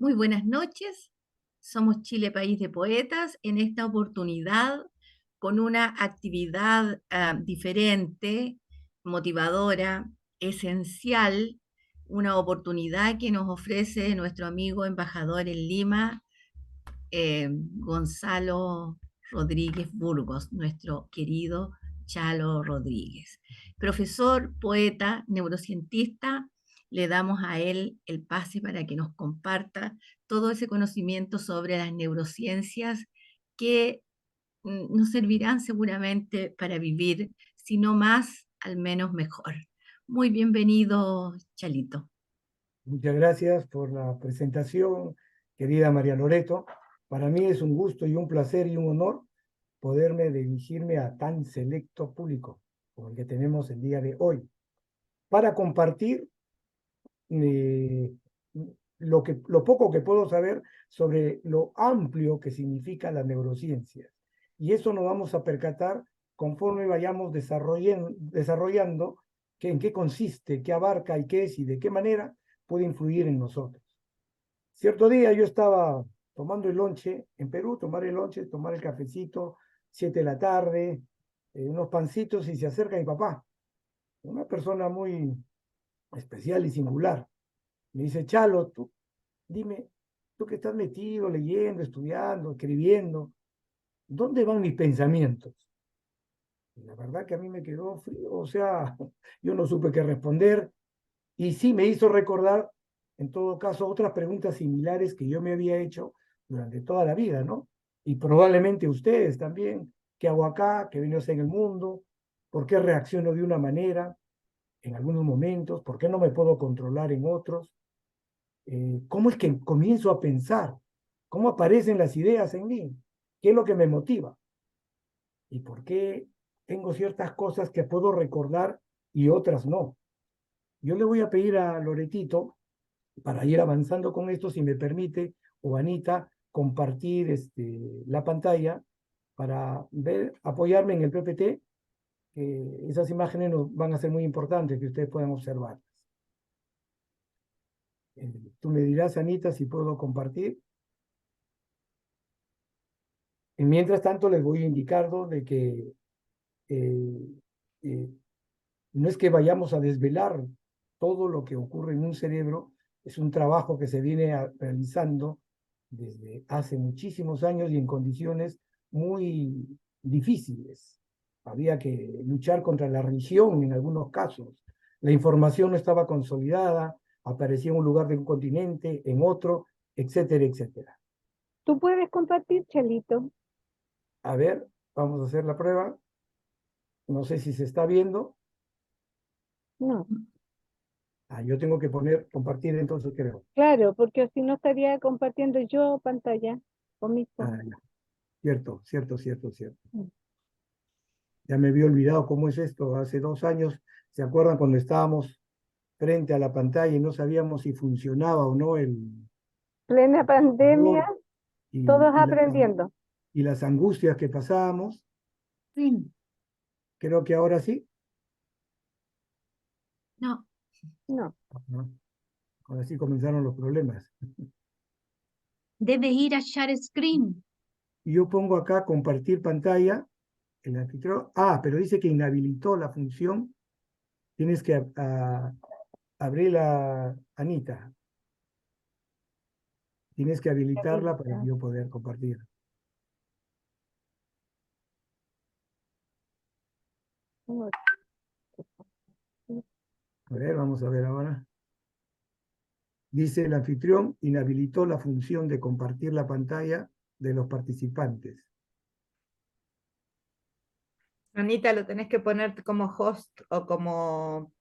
Muy buenas noches. Somos Chile País de Poetas. En esta oportunidad, con una actividad diferente, motivadora, esencial, una oportunidad que nos ofrece nuestro amigo embajador en Lima, Gonzalo Rodríguez Burgos, nuestro querido Chalo Rodríguez. Profesor, poeta, neurocientista, le damos a él el pase para que nos comparta todo ese conocimiento sobre las neurociencias que nos servirán seguramente para vivir, si no más, al menos mejor. Muy bienvenido, Chalito. Muchas gracias por la presentación, querida María Loreto. Para mí es un gusto y un placer y un honor poderme dirigirme a tan selecto público como el que tenemos el día de hoy, para compartir eh, lo poco que puedo saber sobre lo amplio que significa la neurociencia. Y eso nos vamos a percatar conforme vayamos desarrollando en qué consiste, qué abarca y qué es y de qué manera puede influir en nosotros. Cierto día yo estaba tomando el lonche, en Perú, tomar el lonche, tomar el cafecito, 7 de la tarde, unos pancitos, y se acerca mi papá, una persona muy especial y singular. Me dice: Chalo, tú, dime, tú que estás metido, leyendo, estudiando, escribiendo, ¿dónde van mis pensamientos? Y la verdad que a mí me quedó frío, o sea, yo no supe qué responder, y sí me hizo recordar, en todo caso, otras preguntas similares que yo me había hecho durante toda la vida, ¿no? Y probablemente ustedes también: ¿qué hago acá? ¿Qué vino a hacer en el mundo? ¿Por qué reacciono de una manera en algunos momentos? ¿Por qué no me puedo controlar en otros? ¿Cómo es que comienzo a pensar? ¿Cómo aparecen las ideas en mí? ¿Qué es lo que me motiva? ¿Y por qué tengo ciertas cosas que puedo recordar y otras no? Yo le voy a pedir a Loretito, para ir avanzando con esto, si me permite, o Anita, compartir la pantalla para ver, apoyarme en el PPT, que esas imágenes nos van a ser muy importantes que ustedes puedan observar. Tú me dirás, Anita, si puedo compartir. Y mientras tanto, les voy indicando de que eh, eh, no es que vayamos a desvelar todo lo que ocurre en un cerebro, es un trabajo que se viene realizando desde hace muchísimos años y en condiciones muy difíciles. Había que luchar contra la religión en algunos casos. La información no estaba consolidada, aparecía en un lugar de un continente, en otro, etcétera, etcétera. Tú puedes compartir, Chalito. A ver, vamos a hacer la prueba. No sé si se está viendo. No, Yo tengo que poner compartir, entonces creo. claro, porque si no estaría compartiendo yo pantalla conmigo. Ya. Cierto, cierto, cierto, cierto. Mm. Ya me había olvidado cómo es esto. Hace 2 años, ¿se acuerdan cuando estábamos frente a la pantalla y no sabíamos si funcionaba o no el Plena pandemia, computador y, todos y, las, aprendiendo. y las angustias que pasábamos? Sí. Creo que ahora sí. No, No, Ajá. Ahora sí comenzaron los problemas. debe ir a share screen. Y yo pongo acá compartir pantalla. El anfitrión. Pero dice que inhabilitó la función. Tienes que abrir la Anita. Tienes que habilitarla para yo poder compartir. no. A ver, vamos a ver ahora. Dice: el anfitrión inhabilitó la función de compartir la pantalla de los participantes. Anita, lo tenés que poner como host o como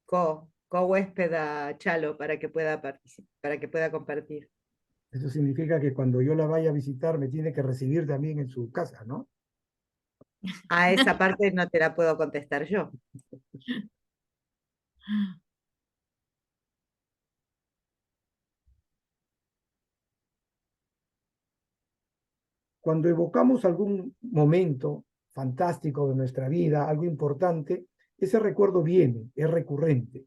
co-huésped a Chalo para que pueda para que pueda compartir. Eso significa que cuando yo la vaya a visitar me tiene que recibir también en su casa, ¿no? A esa parte no te la puedo contestar yo. Cuando evocamos algún momento fantástico de nuestra vida, algo importante, ese recuerdo viene, es recurrente.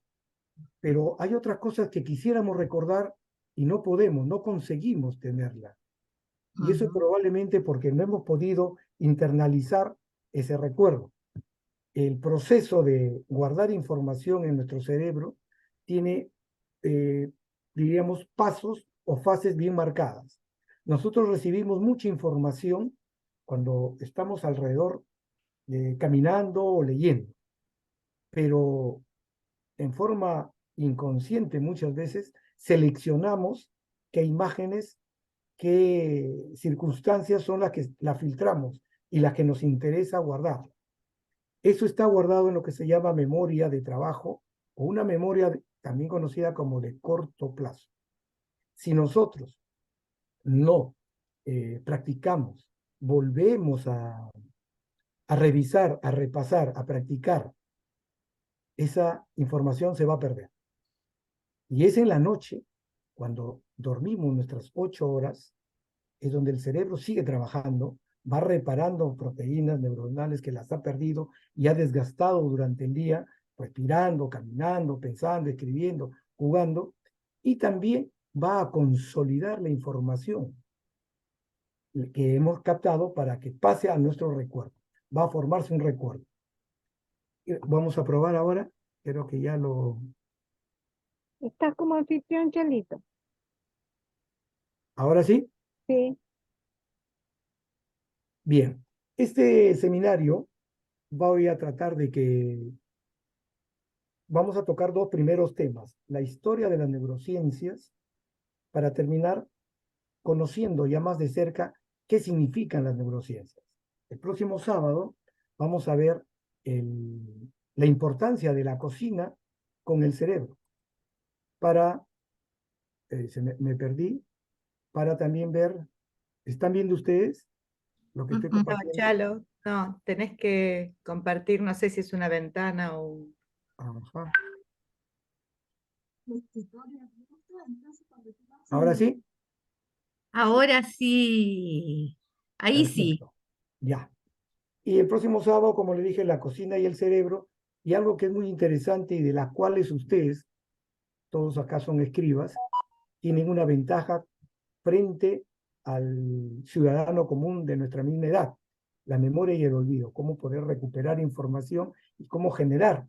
Pero hay otras cosas que quisiéramos recordar y no podemos, no conseguimos tenerla. Y eso es Ujú. probablemente porque no hemos podido internalizar ese recuerdo. El proceso de guardar información en nuestro cerebro tiene, diríamos, pasos o fases bien marcadas. Nosotros recibimos mucha información cuando estamos alrededor caminando o leyendo, pero en forma inconsciente muchas veces seleccionamos qué imágenes, qué circunstancias son las que la filtramos y las que nos interesa guardar. Eso está guardado en lo que se llama memoria de trabajo o una memoria también conocida como de corto plazo. Si nosotros no practicamos, volvemos a revisar, a repasar, a practicar, esa información se va a perder. Y es en la noche, cuando dormimos nuestras 8 horas, es donde el cerebro sigue trabajando, va reparando proteínas neuronales que las ha perdido y ha desgastado durante el día, respirando, caminando, pensando, escribiendo, jugando, y también va a consolidar la información que hemos captado para que pase a nuestro recuerdo. Va a formarse un recuerdo. Vamos a probar ahora, creo que ya lo... Estás como anfitrión, Chalito. Ahora sí, Sí. bien. Este seminario voy a tratar de que vamos a tocar dos primeros temas, la historia de las neurociencias, para terminar conociendo ya más de cerca qué significan las neurociencias. El próximo sábado vamos a ver la importancia de la cocina con el cerebro, para, me perdí, para también ver, ¿están viendo ustedes lo que estoy Ujú. No, compartiendo? Chalo, no, tenés que compartir, no sé si es una ventana o Ajá. Ahora sí, Ahora sí, ahí sí. perfecto, ya. Y el próximo sábado, como le dije, la cocina y el cerebro, y algo que es muy interesante y de las cuales ustedes, todos acá son escribas, tienen una ventaja frente al ciudadano común de nuestra misma edad, la memoria y el olvido, cómo poder recuperar información y cómo generar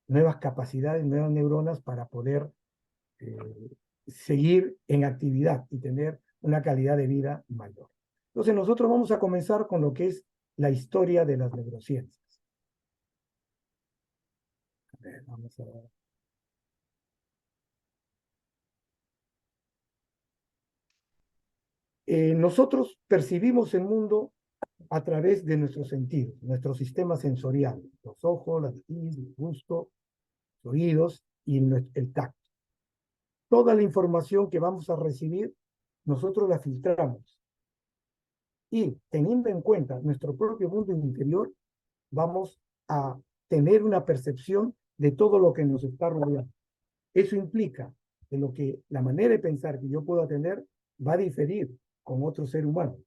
nuevas capacidades, nuevas neuronas para poder eh, seguir en actividad y tener una calidad de vida mayor. Entonces nosotros vamos a comenzar con lo que es la historia de las neurociencias. Vamos a ver. Nosotros percibimos el mundo a través de nuestros sentidos, nuestro sistema sensorial, los ojos, la nariz, el gusto, los oídos y el tacto. Toda la información que vamos a recibir, nosotros la filtramos. Y teniendo en cuenta nuestro propio mundo interior, vamos a tener una percepción de todo lo que nos está rodeando. Eso implica que la manera de pensar que yo pueda tener va a diferir con otro ser humano.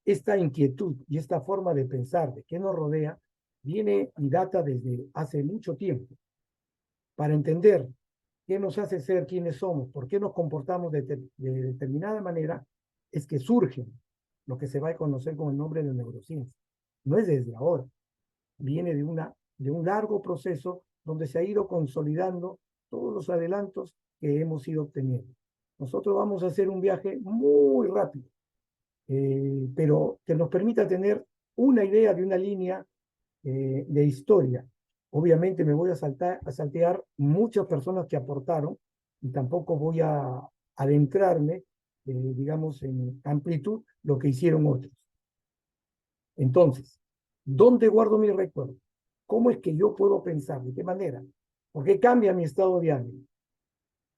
Esta inquietud y esta forma de pensar de qué nos rodea viene y data desde hace mucho tiempo. Para entender qué nos hace ser quienes somos, por qué nos comportamos de determinada manera, es que surge lo que se va a conocer con el nombre de neurociencia. No es desde ahora, viene de un largo proceso donde se ha ido consolidando todos los adelantos que hemos ido obteniendo. Nosotros vamos a hacer un viaje muy rápido, pero que nos permita tener una idea de una línea de historia. Obviamente me voy a saltear muchas personas que aportaron y tampoco voy a adentrarme, digamos, en amplitud lo que hicieron otros. Entonces, ¿dónde guardo mi recuerdo? ¿Cómo es que yo puedo pensar? ¿De qué manera? ¿Por qué cambia mi estado de ánimo?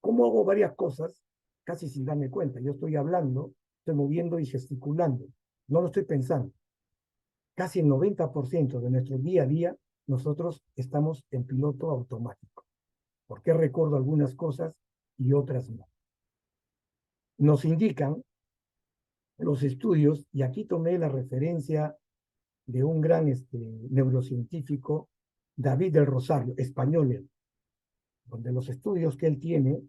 ¿Cómo hago varias cosas casi sin darme cuenta? Yo estoy hablando, estoy moviendo y gesticulando. No lo estoy pensando. Casi el 90% de nuestro día a día, nosotros estamos en piloto automático. ¿Por qué recuerdo algunas cosas y otras no? Nos indican los estudios, y aquí tomé la referencia de un gran neurocientífico, David del Rosario, español, donde los estudios que él tiene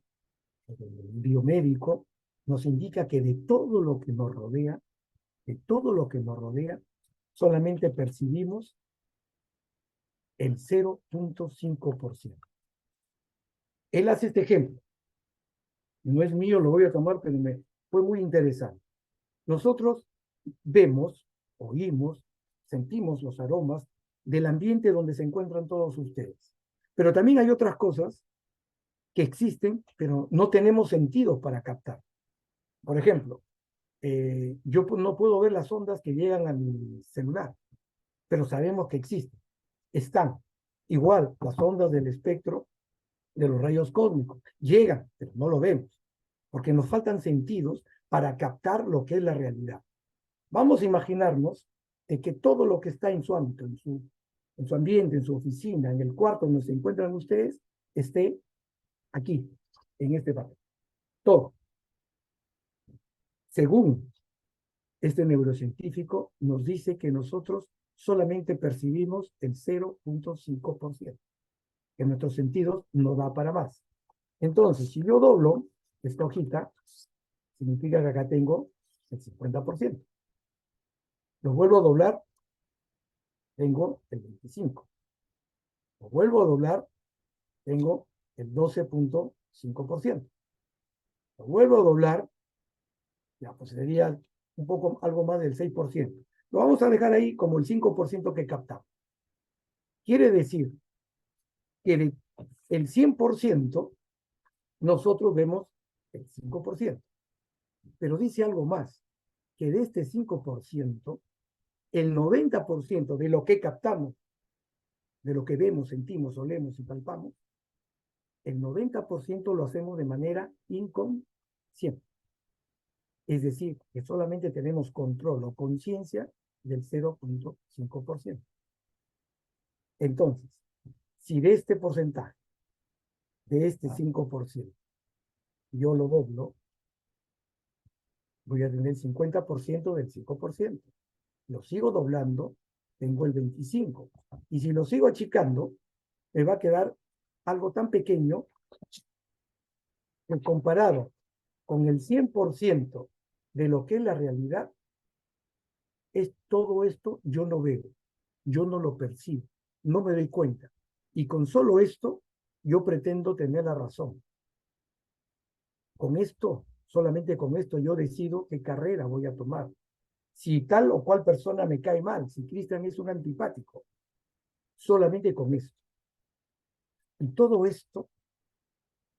biomédico, nos indica que de todo lo que nos rodea, de todo lo que nos rodea, solamente percibimos el 0.5%. Él hace este ejemplo. No es mío, lo voy a tomar, pero fue muy interesante. Nosotros vemos, oímos, sentimos los aromas del ambiente donde se encuentran todos ustedes. Pero también hay otras cosas que existen, pero no tenemos sentidos para captar. Por ejemplo, yo no puedo ver las ondas que llegan a mi celular, pero sabemos que existen, están. Igual, las ondas del espectro de los rayos cósmicos llegan, pero no lo vemos, porque nos faltan sentidos para captar lo que es la realidad. Vamos a imaginarnos de que todo lo que está en su ámbito, en su ambiente, en su oficina, en el cuarto donde se encuentran ustedes, esté aquí, en este papel. Todo. Según este neurocientífico, nos dice que nosotros solamente percibimos el 0.5%, que nuestros sentidos no da para más. Entonces, si yo doblo esta hojita, significa que acá tengo el 50%. Lo vuelvo a doblar, tengo el 25%. Lo vuelvo a doblar, tengo el 12.5%. Lo vuelvo a doblar, ya pues sería un poco, algo más del 6%. Lo vamos a dejar ahí como el 5% que captamos. Quiere decir que el 100% nosotros vemos el 5%. Pero dice algo más, que de este 5%, el 90% de lo que captamos, de lo que vemos, sentimos, olemos y palpamos, el 90% lo hacemos de manera inconsciente. Es decir, que solamente tenemos control o conciencia del 0.5%. Entonces, si de este porcentaje, de este 5%, yo lo doblo, voy a tener el 50% del 5%. Lo sigo doblando, tengo el 25%. Y si lo sigo achicando, me va a quedar algo tan pequeño que comparado con el 100% de lo que es la realidad, es todo esto yo no veo, yo no lo percibo, no me doy cuenta. Y con solo esto, yo pretendo tener la razón. Con esto, solamente con esto, yo decido qué carrera voy a tomar. Si tal o cual persona me cae mal, si Cristian es un antipático, solamente con esto. Y todo esto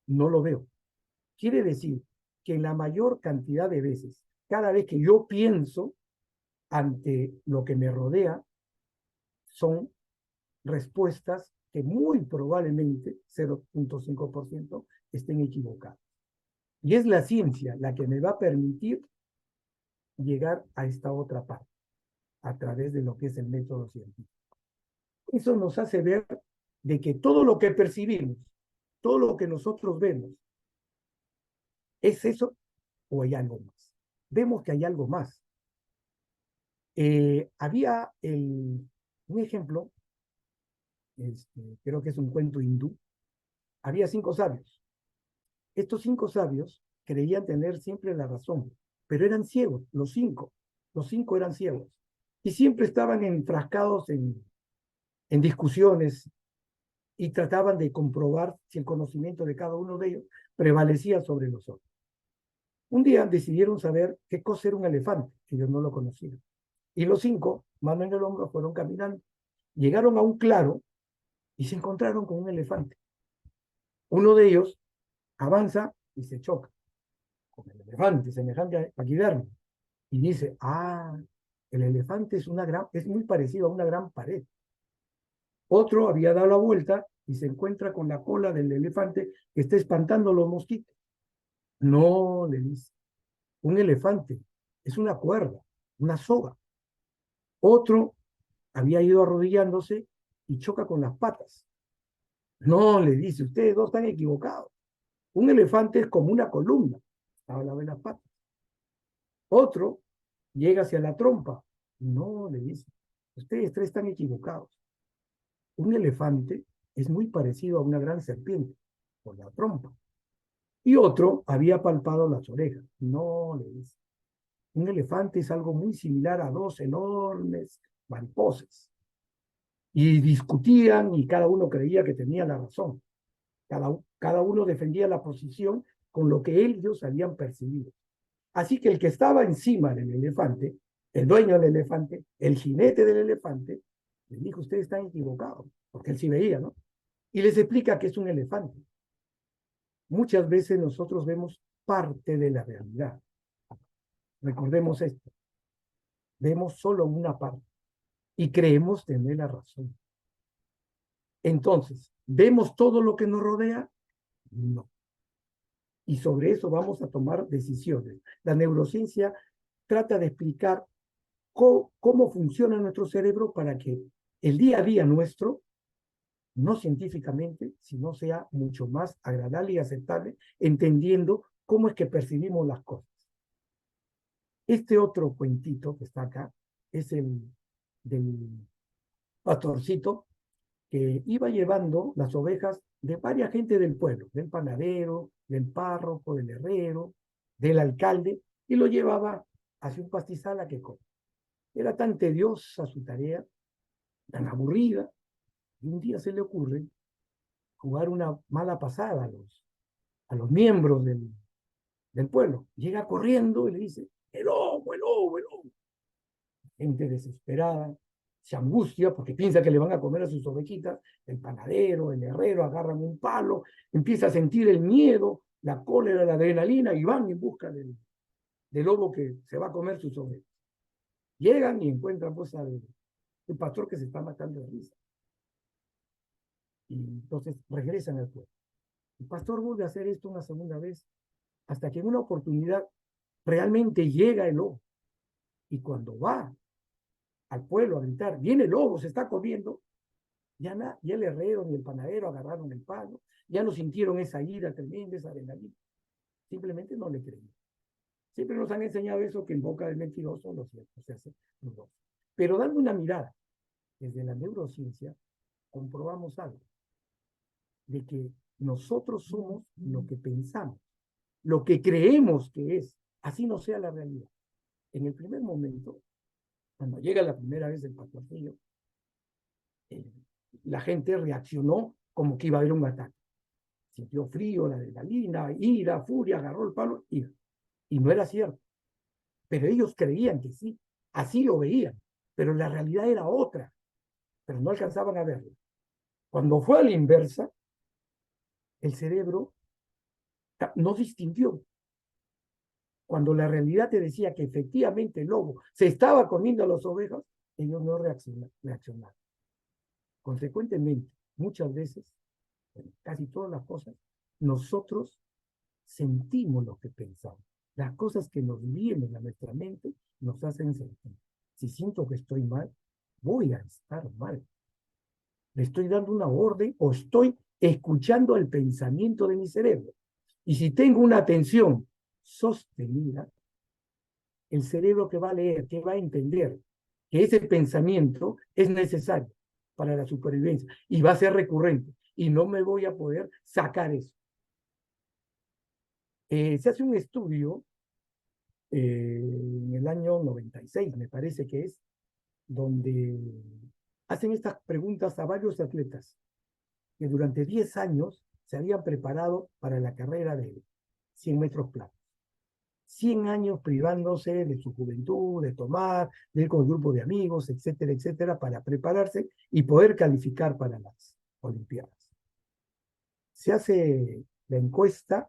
no lo veo. Quiere decir que en la mayor cantidad de veces, cada vez que yo pienso ante lo que me rodea, son respuestas que muy probablemente, 0.5%, estén equivocadas. Y es la ciencia la que me va a permitir llegar a esta otra parte, a través de lo que es el método científico. Eso nos hace ver de que todo lo que percibimos, todo lo que nosotros vemos, ¿es eso o hay algo más? Vemos que hay algo más. Había un ejemplo, creo que es un cuento hindú. Había 5 sabios. Estos 5 sabios creían tener siempre la razón, pero eran ciegos, los 5. Los 5 eran ciegos. Y siempre estaban enfrascados en discusiones y trataban de comprobar si el conocimiento de cada uno de ellos prevalecía sobre los otros. Un día decidieron saber qué cosa era un elefante, que ellos no lo conocían. Y los 5, mano en el hombro, fueron caminando. Llegaron a un claro y se encontraron con un elefante. Uno de ellos avanza y se choca con el elefante, semejante a Guillermo. Y dice, el elefante es muy parecido a una gran pared. Otro había dado la vuelta y se encuentra con la cola del elefante que está espantando los mosquitos. No, le dice, un elefante es una cuerda, una soga. Otro había ido arrodillándose y choca con las patas. No, le dice, ustedes dos están equivocados. Un elefante es como una columna, habla de las patas. Otro llega hacia la trompa. No, le dice, ustedes tres están equivocados. Un elefante es muy parecido a una gran serpiente, por la trompa. Y otro había palpado las orejas. No, le dice. Un elefante es algo muy similar a dos enormes mariposas. Y discutían y cada uno creía que tenía la razón. Cada uno defendía la posición con lo que ellos habían percibido. Así que el que estaba encima del elefante, el dueño del elefante, el jinete del elefante, les dijo, ustedes están equivocados, porque él sí veía, ¿no? Y les explica que es un elefante. Muchas veces nosotros vemos parte de la realidad. Recordemos esto. Vemos solo una parte y creemos tener la razón. Entonces, ¿vemos todo lo que nos rodea? No. Y sobre eso vamos a tomar decisiones. La neurociencia trata de explicar cómo funciona nuestro cerebro para que el día a día nuestro, no científicamente, sino sea mucho más agradable y aceptable, entendiendo cómo es que percibimos las cosas. Este otro cuentito que está acá es el del pastorcito que iba llevando las ovejas de varias gente del pueblo, del panadero, del párroco, del herrero, del alcalde, y lo llevaba hacia un pastizal a que come. Era tan tediosa su tarea, tan aburrida, y un día se le ocurre jugar una mala pasada a los miembros del pueblo. Llega corriendo y le dice, el lobo, el lobo, el lobo. Gente desesperada, se angustia porque piensa que le van a comer a sus ovejitas, el panadero, el herrero agarran un palo, empieza a sentir el miedo, la cólera, la adrenalina y van en busca del lobo que se va a comer sus ovejas. Llegan y encuentran pues el pastor que se está matando de risa. Y entonces regresan al pueblo. El pastor vuelve a hacer esto una segunda vez, hasta que en una oportunidad realmente llega el lobo. Y cuando va al pueblo a gritar, viene el lobo, se está comiendo, ya el herrero ni el panadero agarraron el palo, ya no sintieron esa ira tremenda, esa adrenalina. Simplemente no le creían. Siempre nos han enseñado eso, que en boca del mentiroso lo cierto se hace dudoso. Pero dando una mirada desde la neurociencia, comprobamos algo, de que nosotros somos lo que pensamos, lo que creemos que es, así no sea la realidad. En el primer momento, cuando llega la primera vez el pastorcillo, la gente reaccionó como que iba a haber un ataque. Sintió frío, la adrenalina, ira, furia, agarró el palo, ira. Y no era cierto. Pero ellos creían que sí, así lo veían, pero la realidad era otra, pero no alcanzaban a verlo. Cuando fue a la inversa, el cerebro no distinguió. Cuando la realidad te decía que efectivamente el lobo se estaba comiendo a las ovejas, ellos no reaccionaron. Consecuentemente, muchas veces, casi todas las cosas, nosotros sentimos lo que pensamos. Las cosas que nos vienen a nuestra mente nos hacen sentir. Si siento que estoy mal, voy a estar mal. Le estoy dando una orden o estoy escuchando el pensamiento de mi cerebro. Y si tengo una atención sostenida, el cerebro que va a leer, que va a entender que ese pensamiento es necesario para la supervivencia y va a ser recurrente y no me voy a poder sacar eso. Se hace un estudio en el año 96, me parece que es, donde hacen estas preguntas a varios atletas que durante 10 años se habían preparado para la carrera de 100 metros planos. 100 años privándose de su juventud, de tomar, de ir con el grupo de amigos, etcétera, etcétera, para prepararse y poder calificar para las Olimpiadas. Se hace la encuesta,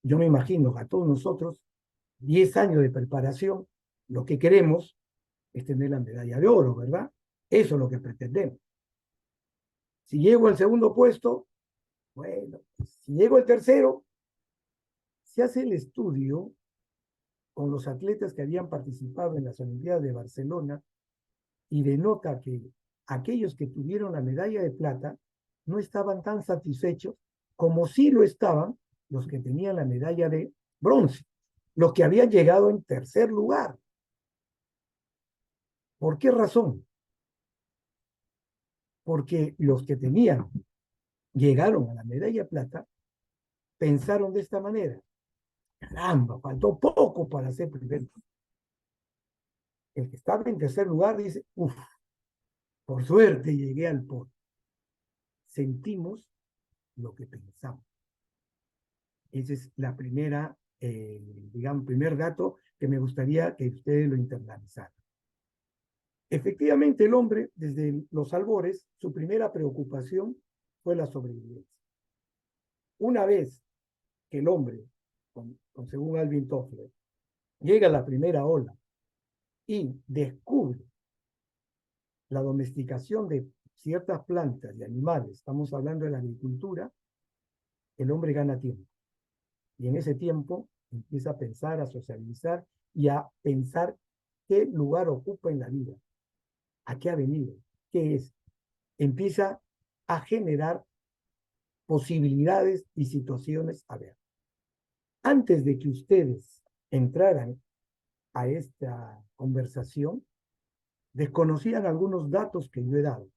yo me imagino a todos nosotros, 10 años de preparación, lo que queremos es tener la medalla de oro, ¿verdad? Eso es lo que pretendemos. Si llego al segundo puesto, bueno, si llego al tercero, se hace el estudio con los atletas que habían participado en las Olimpiadas de Barcelona y denota que aquellos que tuvieron la medalla de plata no estaban tan satisfechos como sí lo estaban los que tenían la medalla de bronce, los que habían llegado en tercer lugar. ¿Por qué razón? Porque los que llegaron a la medalla de plata, pensaron de esta manera. Caramba, faltó poco para ser primero. El que estaba en tercer lugar dice, uff, por suerte llegué al podio. Sentimos lo que pensamos. Ese es la primera, digamos, primer dato que me gustaría que ustedes lo internalizaran. Efectivamente, el hombre, desde los albores, su primera preocupación fue la sobrevivencia. Una vez que el hombre, según Alvin Toffler, llega a la primera ola y descubre la domesticación de ciertas plantas y animales, estamos hablando de la agricultura, el hombre gana tiempo. Y en ese tiempo empieza a pensar, a socializar y a pensar qué lugar ocupa en la vida, a qué ha venido, qué es. Empieza a generar posibilidades y situaciones a ver. Antes de que ustedes entraran a esta conversación, desconocían algunos datos que yo he dado.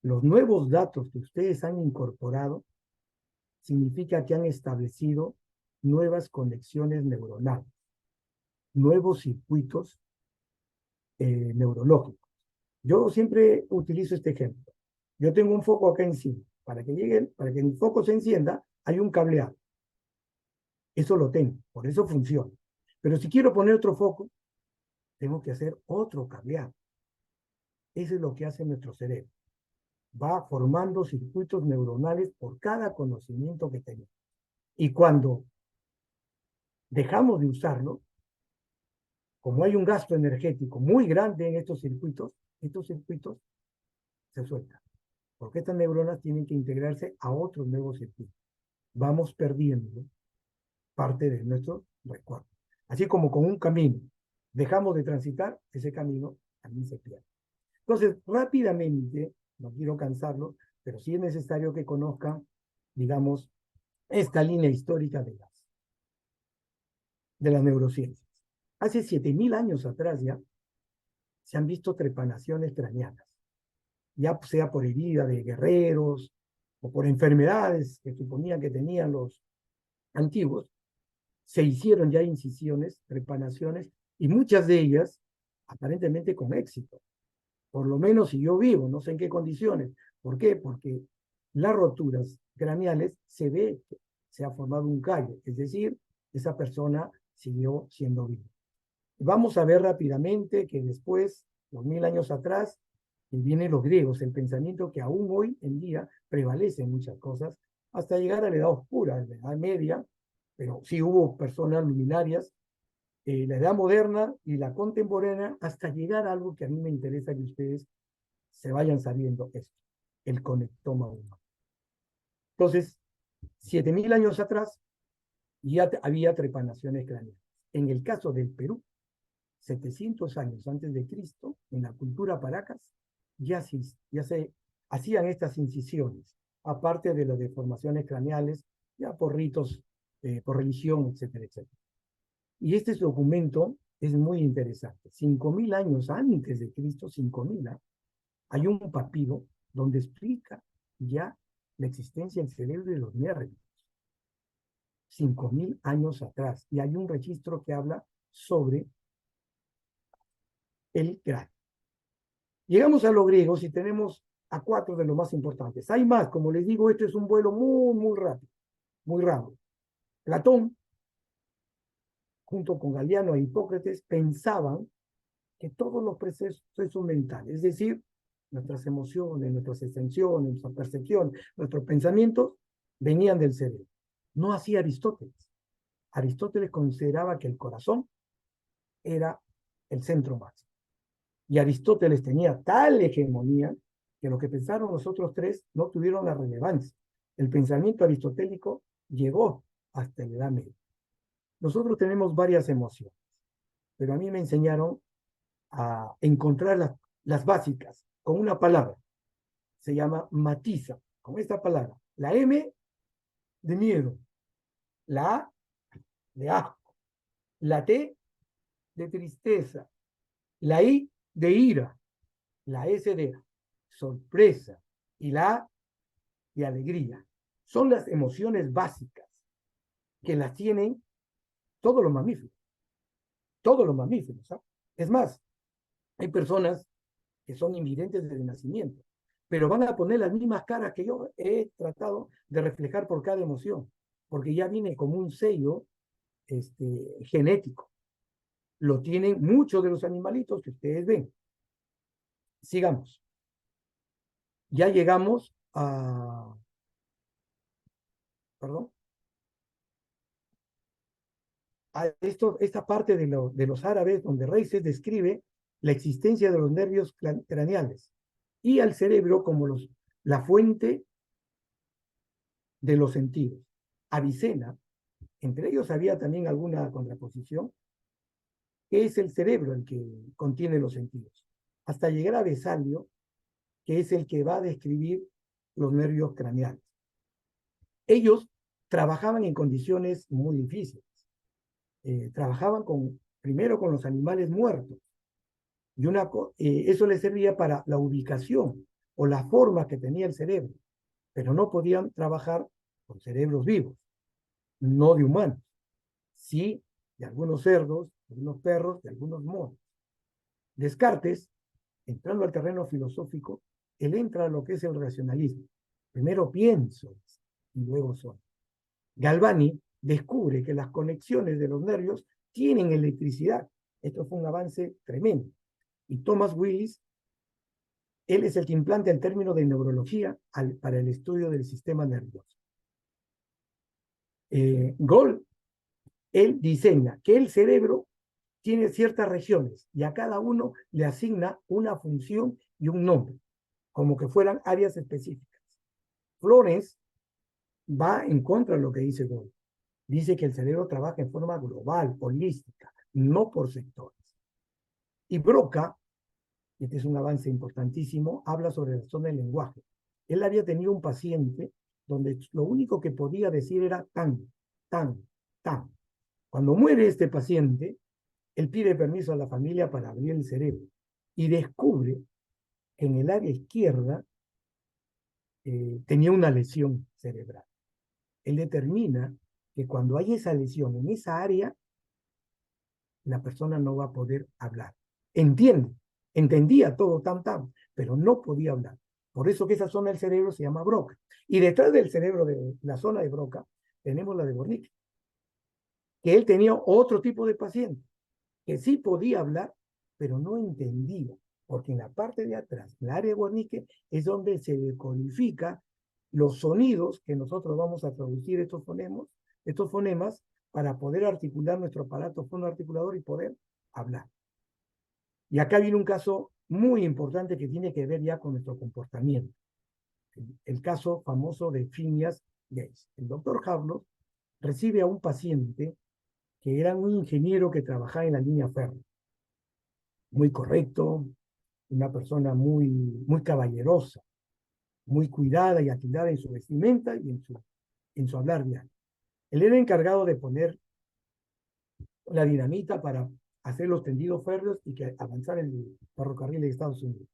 Los nuevos datos que ustedes han incorporado significa que han establecido nuevas conexiones neuronales, nuevos circuitos neurológicos. Yo siempre utilizo este ejemplo. Yo tengo un foco acá encima. Para que el foco se encienda, hay un cableado. Eso lo tengo, por eso funciona. Pero si quiero poner otro foco, tengo que hacer otro cableado. Eso es lo que hace nuestro cerebro. Va formando circuitos neuronales por cada conocimiento que tenemos. Y cuando dejamos de usarlo, como hay un gasto energético muy grande en estos circuitos se sueltan. Porque estas neuronas tienen que integrarse a otros nuevos circuitos. Vamos perdiendo parte de nuestro recuerdo. Así como con un camino dejamos de transitar, ese camino también se pierde. Entonces, rápidamente, no quiero cansarlo, pero sí es necesario que conozcan, digamos, esta línea histórica de las neurociencias. Hace 7.000 años atrás ya se han visto trepanaciones craneanas, ya sea por herida de guerreros o por enfermedades que suponían que tenían los antiguos, se hicieron ya incisiones, trepanaciones, y muchas de ellas aparentemente con éxito. Por lo menos si yo vivo, no sé en qué condiciones. ¿Por qué? Porque las roturas craneales se ve que se ha formado un callo, es decir, esa persona siguió siendo viva. Vamos a ver rápidamente que después, 2000 años atrás, vienen los griegos, el pensamiento que aún hoy en día prevalece en muchas cosas, hasta llegar a la edad oscura, a la edad media, pero sí hubo personas luminarias, la edad moderna y la contemporánea, hasta llegar a algo que a mí me interesa que ustedes se vayan sabiendo esto, el conectoma humano. Entonces, 7.000 años atrás ya había trepanaciones craneales. En el caso del Perú, 700 años antes de Cristo, en la cultura Paracas, ya se hacían estas incisiones, aparte de las deformaciones craneales, ya por ritos, por religión, etcétera, etcétera. Y este documento es muy interesante. 5.000 años antes de Cristo, 5.000, hay un papiro donde explica ya la existencia del cerebro y de los nervios. 5.000 años atrás. Y hay un registro que habla sobre el cráneo. Llegamos a los griegos y tenemos a 4 de los más importantes. Hay más, como les digo, este es un vuelo muy, muy rápido, muy rápido. Platón, junto con Galiano e Hipócrates, pensaban que todos los procesos mentales, es decir, nuestras emociones, nuestras extensiones, nuestra percepción, nuestros pensamientos, venían del cerebro. No hacía Aristóteles. Aristóteles consideraba que el corazón era el centro máximo. Y Aristóteles tenía tal hegemonía que lo que pensaron los otros tres no tuvieron la relevancia. El pensamiento aristotélico llegó hasta la Edad Media. Nosotros tenemos varias emociones, pero a mí me enseñaron a encontrar las básicas con una palabra. Se llama matiza, con esta palabra. La M de miedo, la A de asco, la T de tristeza, la I de ira, la S de sorpresa y la A de alegría. son las emociones básicas que las tienen todos los mamíferos. Todos los mamíferos, ¿sabes? Es más, hay personas que son invidentes desde el nacimiento, pero van a poner las mismas caras que yo he tratado de reflejar por cada emoción, porque ya viene como un sello genético. Lo tienen muchos de los animalitos que ustedes ven. Sigamos. Ya llegamos a... Perdón. A esta parte de los árabes, donde Reises describe la existencia de los nervios craneales y al cerebro como la fuente de los sentidos. Avicena, entre ellos había también alguna contraposición, que es el cerebro el que contiene los sentidos, hasta llegar a Vesalio, que es el que va a describir los nervios craneales. Ellos trabajaban en condiciones muy difíciles. Trabajaban primero con los animales muertos, y eso les servía para la ubicación o la forma que tenía el cerebro, pero no podían trabajar con cerebros vivos, no de humanos, sí de algunos cerdos, de algunos perros, de algunos monos. Descartes, entrando al terreno filosófico, él entra a lo que es el racionalismo. Primero pienso y luego soy. Galvani descubre que las conexiones de los nervios tienen electricidad. Esto fue un avance tremendo. Y Thomas Willis, él es el que implanta el término de neurología para el estudio del sistema nervioso. Gold, él diseña que el cerebro tiene ciertas regiones y a cada uno le asigna una función y un nombre, como que fueran áreas específicas. Florence va en contra de lo que dice Gold. Dice que el cerebro trabaja en forma global, holística, no por sectores. Y Broca, este es un avance importantísimo, habla sobre la zona del lenguaje. Él había tenido un paciente donde lo único que podía decir era tan, tan, tan. Cuando muere este paciente, él pide permiso a la familia para abrir el cerebro y descubre que en el área izquierda tenía una lesión cerebral. Él determina que cuando hay esa lesión en esa área, la persona no va a poder hablar. Entendía todo tan, pero no podía hablar. Por eso que esa zona del cerebro se llama Broca. Y detrás del cerebro de la zona de Broca tenemos la de Wernicke, que él tenía otro tipo de paciente, que sí podía hablar, pero no entendía, porque en la parte de atrás, en el área de Wernicke, es donde se decodifica los sonidos que nosotros vamos a traducir estos fonemas para poder articular nuestro aparato fonoarticulador y poder hablar. Y acá viene un caso muy importante que tiene que ver ya con nuestro comportamiento. El caso famoso de Phineas Gage. El doctor Harlow recibe a un paciente que era un ingeniero que trabajaba en la línea férrea. Muy correcto, una persona muy caballerosa, muy cuidada y atinada en su vestimenta y en su hablar diario. Él era encargado de poner la dinamita para hacer los tendidos férreos y que avanzara el ferrocarril de Estados Unidos.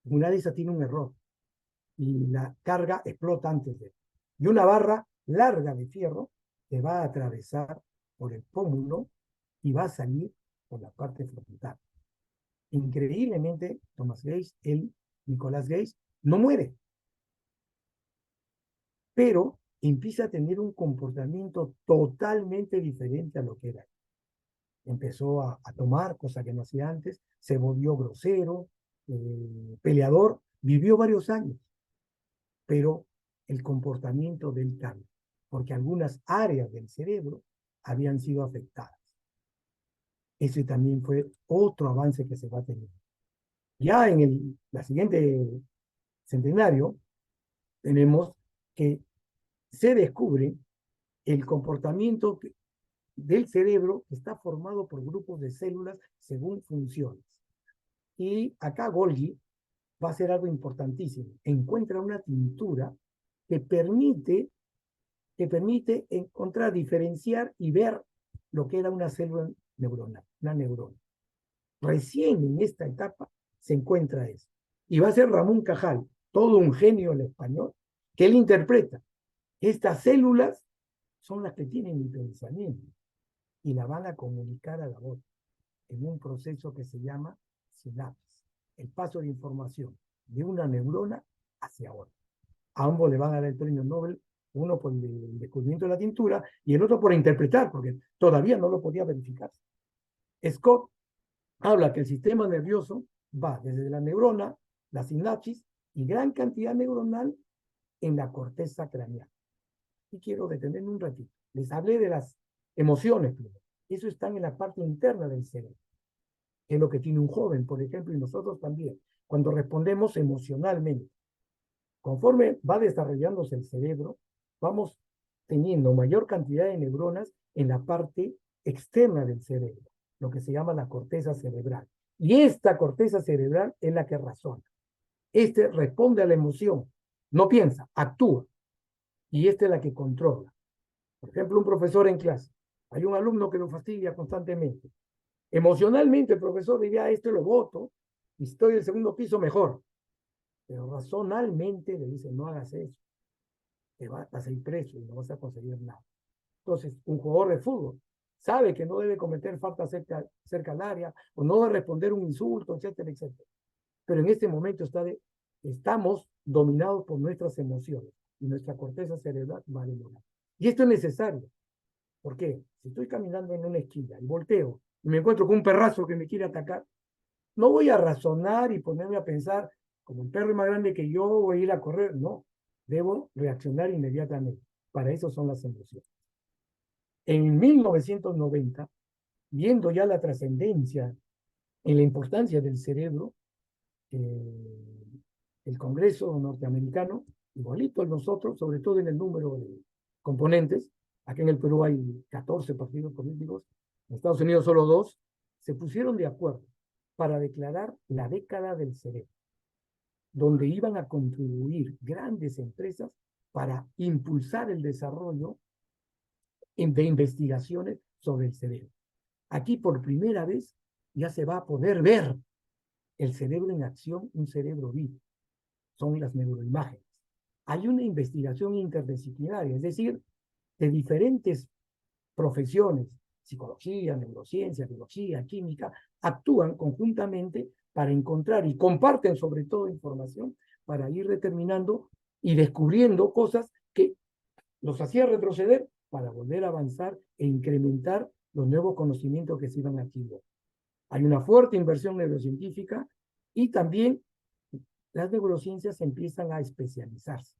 Una de esas tiene un error y la carga explota antes de él. Y una barra larga de fierro que va a atravesar por el pómulo y va a salir por la parte frontal. Increíblemente, Nicolás Gage, no muere, pero empieza a tener un comportamiento totalmente diferente a lo que era. Empezó a tomar, cosa que no hacía antes, se volvió grosero, peleador, vivió varios años, pero el comportamiento del cambio, porque algunas áreas del cerebro habían sido afectadas. Ese también fue otro avance que se va a tener. Ya en la siguiente centenario, tenemos que se descubre el comportamiento del cerebro que está formado por grupos de células según funciones. Y acá Golgi va a hacer algo importantísimo. Encuentra una tintura que permite encontrar, diferenciar y ver lo que era una célula neuronal, una neurona. Recién en esta etapa se encuentra eso. Y va a ser Ramón Cajal, todo un genio en español, que él interpreta Estas células son las que tienen mi pensamiento y la van a comunicar a la otra en un proceso que se llama sinapsis, el paso de información de una neurona hacia otra. A ambos le van a dar el premio Nobel, uno por el descubrimiento de la tintura y el otro por interpretar, porque todavía no lo podía verificar. Scott habla que el sistema nervioso va desde la neurona, la sinapsis y gran cantidad neuronal en la corteza craneal. Y quiero detenerme un ratito. Les hablé de las emociones primero. Eso está en la parte interna del cerebro, que es lo que tiene un joven, por ejemplo, y nosotros también, cuando respondemos emocionalmente. Conforme va desarrollándose el cerebro, vamos teniendo mayor cantidad de neuronas en la parte externa del cerebro, lo que se llama la corteza cerebral. Y esta corteza cerebral es la que razona. Este responde a la emoción, no piensa, actúa. Y esta es la que controla. Por ejemplo, un profesor en clase. Hay un alumno que lo fastidia constantemente. Emocionalmente el profesor diría, esto lo voto y estoy en el segundo piso mejor. Pero razonalmente le dice, no hagas eso. Te vas a ir preso y no vas a conseguir nada. Entonces, un jugador de fútbol sabe que no debe cometer falta cerca al área o no debe responder un insulto, etcétera, etcétera. Pero en este momento estamos dominados por nuestras emociones y nuestra corteza cerebral va a demorar. Y esto es necesario. ¿Por qué? Si estoy caminando en una esquina y volteo y me encuentro con un perrazo que me quiere atacar, no voy a razonar y ponerme a pensar, como el perro es más grande que yo, voy a ir a correr. No, debo reaccionar inmediatamente. Para eso son las emociones. En 1990, viendo ya la trascendencia y la importancia del cerebro, el Congreso norteamericano, igualito a nosotros, sobre todo en el número de componentes, aquí en el Perú hay 14 partidos políticos, en Estados Unidos solo 2, se pusieron de acuerdo para declarar la década del cerebro, donde iban a contribuir grandes empresas para impulsar el desarrollo de investigaciones sobre el cerebro. Aquí por primera vez ya se va a poder ver el cerebro en acción, un cerebro vivo. Son las neuroimágenes. Hay una investigación interdisciplinaria, es decir, de diferentes profesiones, psicología, neurociencia, biología, química, actúan conjuntamente para encontrar y comparten sobre todo información para ir determinando y descubriendo cosas que los hacía retroceder para volver a avanzar e incrementar los nuevos conocimientos que se iban adquiriendo. Hay una fuerte inversión neurocientífica y también las neurociencias empiezan a especializarse.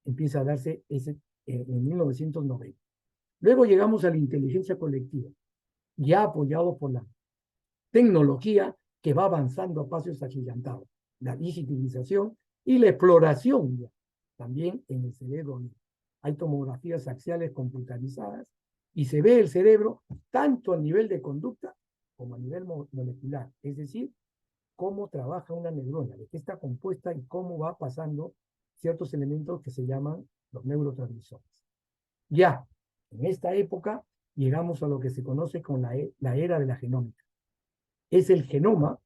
Empieza a darse en 1990. Luego llegamos a la inteligencia colectiva, ya apoyado por la tecnología que va avanzando a pasos agigantados, la digitalización y la exploración ya, también en el cerebro. Hay tomografías axiales computarizadas y se ve el cerebro tanto a nivel de conducta como a nivel molecular, es decir, cómo trabaja una neurona, de qué está compuesta y cómo va pasando ciertos elementos que se llaman los neurotransmisores. Ya, en esta época llegamos a lo que se conoce como la era de la genómica. Es el genoma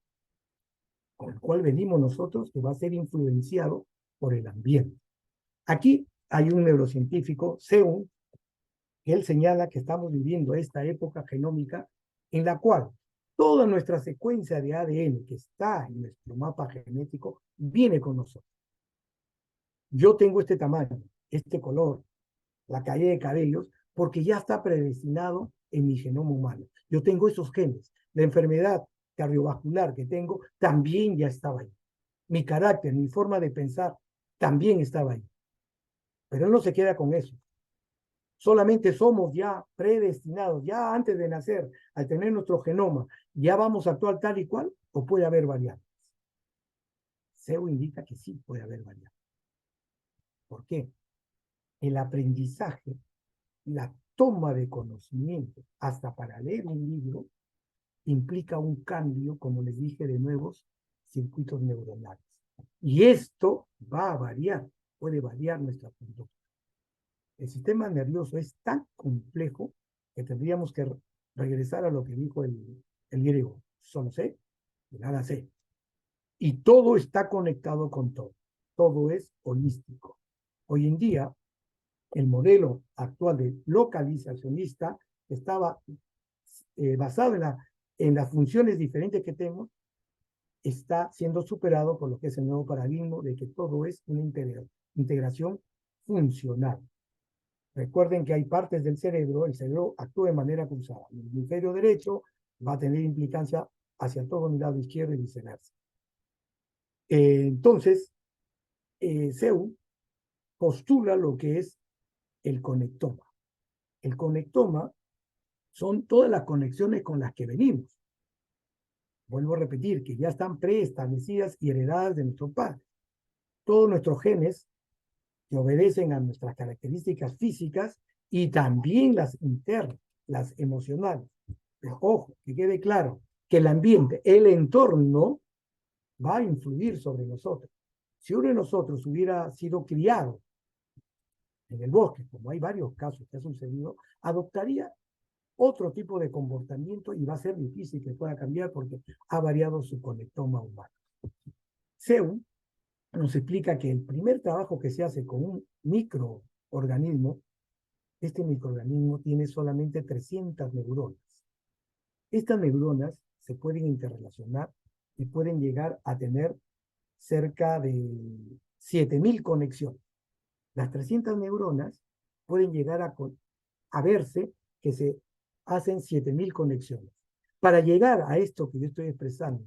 con el cual venimos nosotros que va a ser influenciado por el ambiente. Aquí hay un neurocientífico, Seung, que él señala que estamos viviendo esta época genómica en la cual toda nuestra secuencia de ADN que está en nuestro mapa genético viene con nosotros. Yo tengo este tamaño, este color, la caída de cabellos, porque ya está predestinado en mi genoma humano. Yo tengo esos genes. La enfermedad cardiovascular que tengo también ya estaba ahí. Mi carácter, mi forma de pensar también estaba ahí. Pero no se queda con eso. Solamente somos ya predestinados, ya antes de nacer, al tener nuestro genoma, ya vamos a actuar tal y cual, o puede haber variantes. SEO indica que sí puede haber variantes. ¿Por qué? El aprendizaje, la toma de conocimiento, hasta para leer un libro, implica un cambio, como les dije, de nuevos circuitos neuronales. Y esto va a variar, puede variar nuestra conducta. El sistema nervioso es tan complejo que tendríamos que regresar a lo que dijo el griego. Solo sé y nada sé. Y todo está conectado con todo. Todo es holístico. Hoy en día, el modelo actual de localizacionista estaba basado en las funciones diferentes que tenemos, está siendo superado por lo que es el nuevo paradigma de que todo es una integración funcional. Recuerden que hay partes del cerebro, el cerebro actúa de manera cruzada. El hemisferio derecho va a tener implicancia hacia todo el lado izquierdo y viceversa. Entonces, Seu postula lo que es el conectoma. El conectoma son todas las conexiones con las que venimos. Vuelvo a repetir que ya están preestablecidas y heredadas de nuestro padre. Todos nuestros genes que obedecen a nuestras características físicas y también las internas, las emocionales. Pero ojo, que quede claro que el ambiente, el entorno, va a influir sobre nosotros. Si uno de nosotros hubiera sido criado en el bosque, como hay varios casos que ha sucedido, adoptaría otro tipo de comportamiento y va a ser difícil que pueda cambiar porque ha variado su conectoma humano. Seu nos explica que el primer trabajo que se hace con un microorganismo, este microorganismo tiene solamente 300 neuronas. Estas neuronas se pueden interrelacionar y pueden llegar a tener cerca de 7.000 conexiones. Las 300 neuronas pueden llegar a verse que se hacen 7.000 conexiones. Para llegar a esto que yo estoy expresando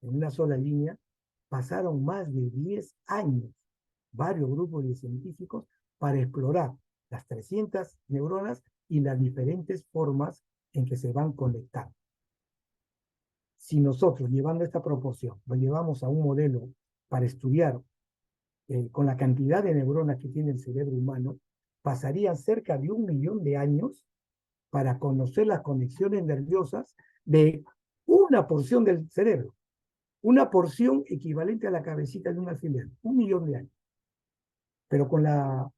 en una sola línea, pasaron más de 10 años, varios grupos de científicos, para explorar las 300 neuronas y las diferentes formas en que se van conectando. Si nosotros, llevando esta proporción, lo llevamos a un modelo para estudiar con la cantidad de neuronas que tiene el cerebro humano, pasarían cerca de 1 millón de años para conocer las conexiones nerviosas de una porción del cerebro. Una porción equivalente a la cabecita de un alfiler. 1 millón de años. Pero con la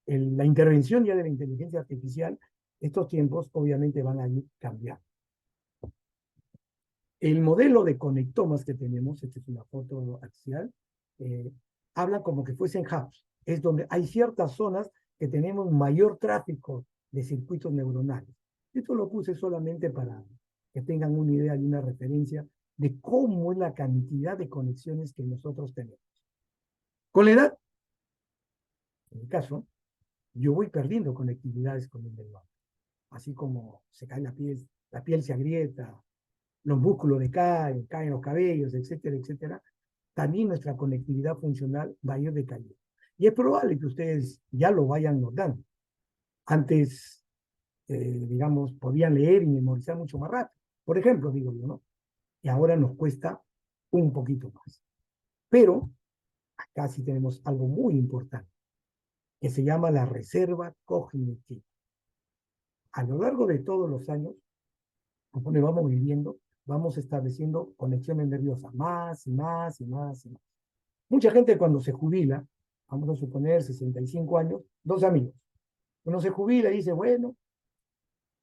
intervención ya de la inteligencia artificial, estos tiempos obviamente van a ir cambiando. El modelo de conectomas que tenemos, esta es una foto axial, habla como que fuesen hubs. Es donde hay ciertas zonas que tenemos mayor tráfico de circuitos neuronales. Esto lo puse solamente para que tengan una idea y una referencia de cómo es la cantidad de conexiones que nosotros tenemos. Con la edad, en mi caso, yo voy perdiendo conectividades con el neuron. Así como se cae la piel se agrieta, los músculos decaen, caen los cabellos, etcétera, etcétera, también nuestra conectividad funcional va a ir decayendo. Y es probable que ustedes ya lo vayan notando. Antes, digamos, podían leer y memorizar mucho más rápido. Por ejemplo, digo yo, ¿no? Y ahora nos cuesta un poquito más. Pero acá sí tenemos algo muy importante, que se llama la reserva cognitiva. A lo largo de todos los años, conforme vamos viviendo, vamos estableciendo conexiones nerviosas, más y más y más y más. Mucha gente cuando se jubila, vamos a suponer 65 años, 2 amigos. Uno se jubila y dice, bueno,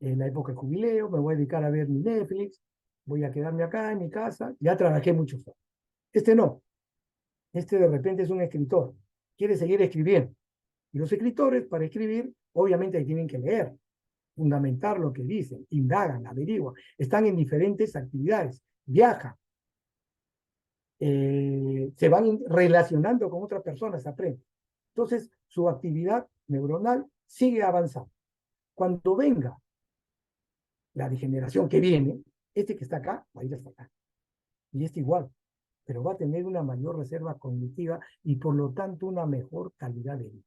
en la época de jubileo, me voy a dedicar a ver mi Netflix, voy a quedarme acá en mi casa, ya trabajé muchos años. Este no. Este de repente es un escritor, quiere seguir escribiendo. Y los escritores, para escribir, obviamente tienen que leer, fundamentar lo que dicen, indagan, averiguan, están en diferentes actividades, viajan, se van relacionando con otras personas, aprenden. Entonces, su actividad neuronal sigue avanzando. Cuando venga la degeneración que viene, este que está acá va a ir hasta acá. Y este igual, pero va a tener una mayor reserva cognitiva y por lo tanto una mejor calidad de vida.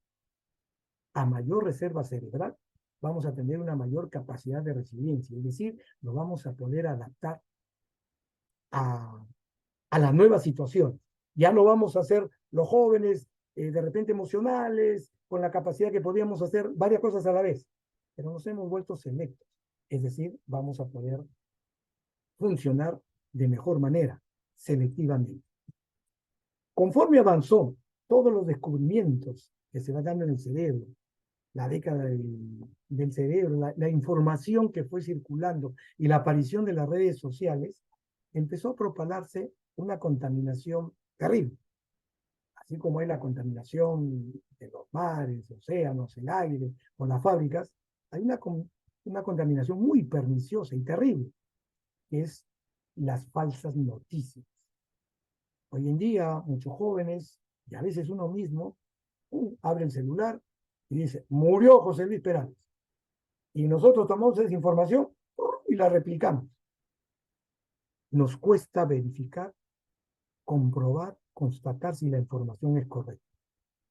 A mayor reserva cerebral, vamos a tener una mayor capacidad de resiliencia, es decir, nos vamos a poder adaptar a las nuevas situaciones. Ya no vamos a ser los jóvenes de repente emocionales, con la capacidad que podíamos hacer varias cosas a la vez, pero nos hemos vuelto selectos, es decir, vamos a poder funcionar de mejor manera, selectivamente. Conforme avanzó todos los descubrimientos que se van dando en el cerebro, la década del cerebro, la información que fue circulando y la aparición de las redes sociales, empezó a propalarse una contaminación terrible. Así como hay la contaminación de los mares, océanos, el aire, o las fábricas, hay una contaminación muy perniciosa y terrible, que es las falsas noticias. Hoy en día, muchos jóvenes, y a veces uno mismo, abre el celular y dice, murió José Luis Perales. Y nosotros tomamos esa información y la replicamos. Nos cuesta verificar, comprobar, constatar si la información es correcta.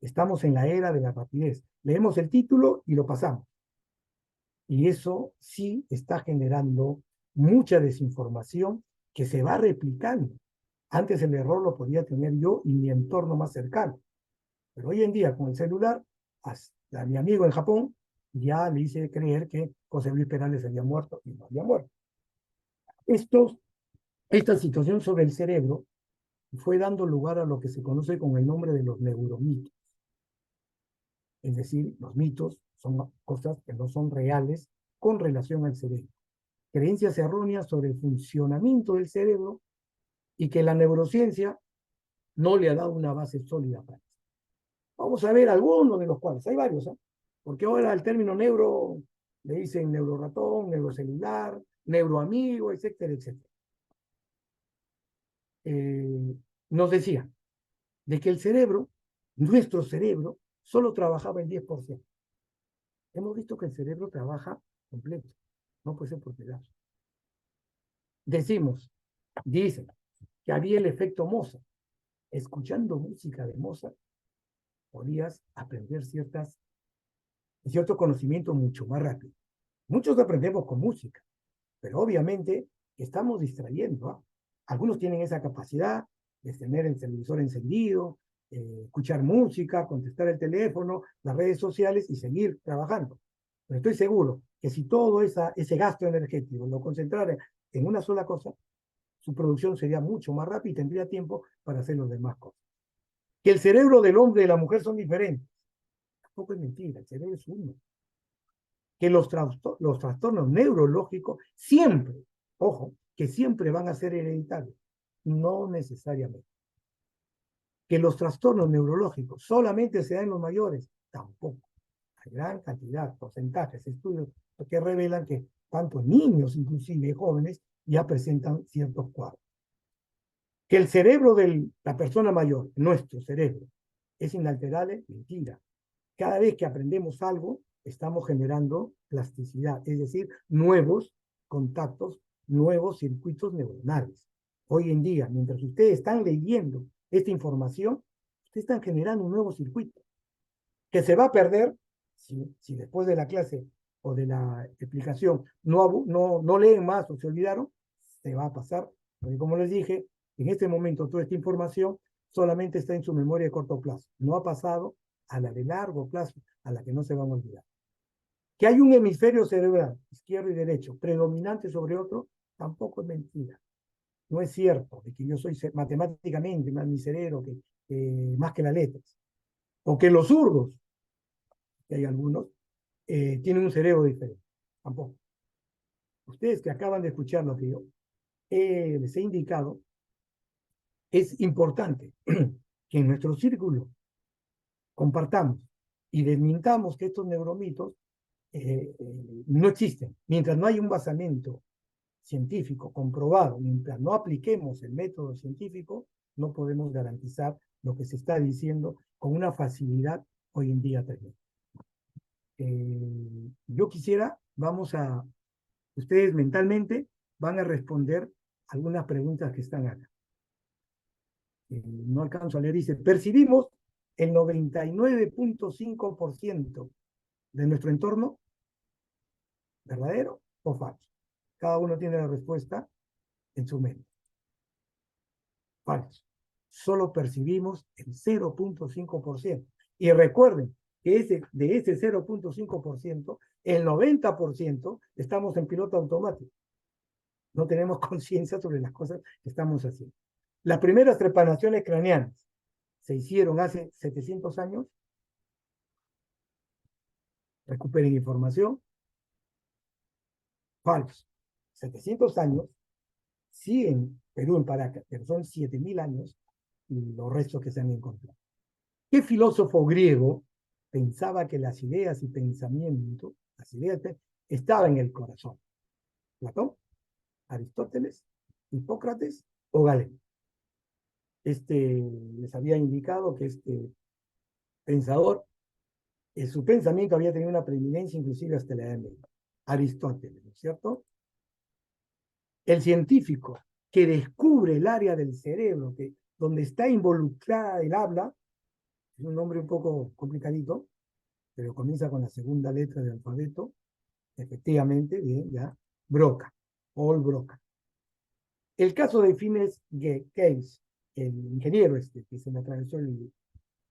Estamos en la era de la rapidez. Leemos el título y lo pasamos. Y eso sí está generando mucha desinformación que se va replicando. Antes el error lo podía tener yo y mi entorno más cercano. Pero hoy en día, con el celular, hasta mi amigo en Japón ya le hice creer que José Luis Perales había muerto y no había muerto. Esta situación sobre el cerebro fue dando lugar a lo que se conoce con el nombre de los neuromitos. Es decir, los mitos son cosas que no son reales con relación al cerebro. Creencias erróneas sobre el funcionamiento del cerebro y que la neurociencia no le ha dado una base sólida para eso. Vamos a ver algunos de los cuales, hay varios, ¿eh? Porque ahora el término neuro le dicen neuroratón, neurocelular, neuroamigo, etcétera, etcétera. Nos decía de que el cerebro, nuestro cerebro, solo trabajaba en 10%. Hemos visto que el cerebro trabaja completo, no puede ser por pedazos. Dicen que había el efecto Mozart. Escuchando música de Mozart, podías aprender cierto conocimiento mucho más rápido. Muchos aprendemos con música, pero obviamente estamos distrayendo, ¿eh? Algunos tienen esa capacidad de tener el televisor encendido, escuchar música, contestar el teléfono, las redes sociales y seguir trabajando. Pero estoy seguro que si todo ese gasto energético lo concentrara en una sola cosa, su producción sería mucho más rápida y tendría tiempo para hacer las demás cosas. Que el cerebro del hombre y de la mujer son diferentes. Tampoco es mentira, el cerebro es uno. Que los trastornos neurológicos siempre, ojo, que siempre van a ser hereditarios. No necesariamente. Que los trastornos neurológicos solamente se dan en los mayores, tampoco. Hay gran cantidad, porcentajes, estudios que revelan que tanto niños, inclusive jóvenes, ya presentan ciertos cuadros. Que el cerebro de la persona mayor, nuestro cerebro, es inalterable, mentira. Cada vez que aprendemos algo, estamos generando plasticidad, es decir, nuevos contactos, nuevos circuitos neuronales. Hoy en día, mientras ustedes están leyendo esta información, ustedes están generando un nuevo circuito que se va a perder si después de la clase o de la explicación no leen más o se olvidaron, se va a pasar, porque como les dije, en este momento toda esta información solamente está en su memoria de corto plazo, no ha pasado a la de largo plazo, a la que no se van a olvidar. Que hay un hemisferio cerebral, izquierdo y derecho, predominante sobre otro, tampoco es mentira. No es cierto de que yo soy matemáticamente más mi cerebro más que las letras. O que los zurdos, que hay algunos, tienen un cerebro diferente. Tampoco. Ustedes que acaban de escuchar lo que yo les he indicado, es importante que en nuestro círculo compartamos y desmintamos que estos neuromitos no existen. Mientras no hay un basamento científico comprobado, mientras no apliquemos el método científico, no podemos garantizar lo que se está diciendo con una facilidad hoy en día tremenda. Yo quisiera, ustedes mentalmente van a responder algunas preguntas que están acá. No alcanzo a leer, dice, percibimos el 99.5% de nuestro entorno, ¿verdadero o falso? Cada uno tiene la respuesta en su mente. Falso. Solo percibimos el 0.5%. Y recuerden que de ese 0.5%, el 90% estamos en piloto automático. No tenemos conciencia sobre las cosas que estamos haciendo. Las primeras trepanaciones craneanas se hicieron hace 700 años. Recuperen información. Falso. 700 años, sí en Perú, en Paracas, pero son 7.000 años los restos que se han encontrado. ¿Qué filósofo griego pensaba que las ideas y pensamientos, estaban en el corazón. Platón, Aristóteles, Hipócrates o Galeno. Les había indicado que este pensador, su pensamiento había tenido una preeminencia inclusive hasta la Edad Media. Aristóteles, ¿no es cierto? El científico que descubre el área del cerebro donde está involucrada el habla, es un nombre un poco complicadito, pero comienza con la segunda letra del alfabeto, efectivamente, bien, ya, Broca, Paul Broca. El caso de Phineas Gage, el ingeniero que se le atravesó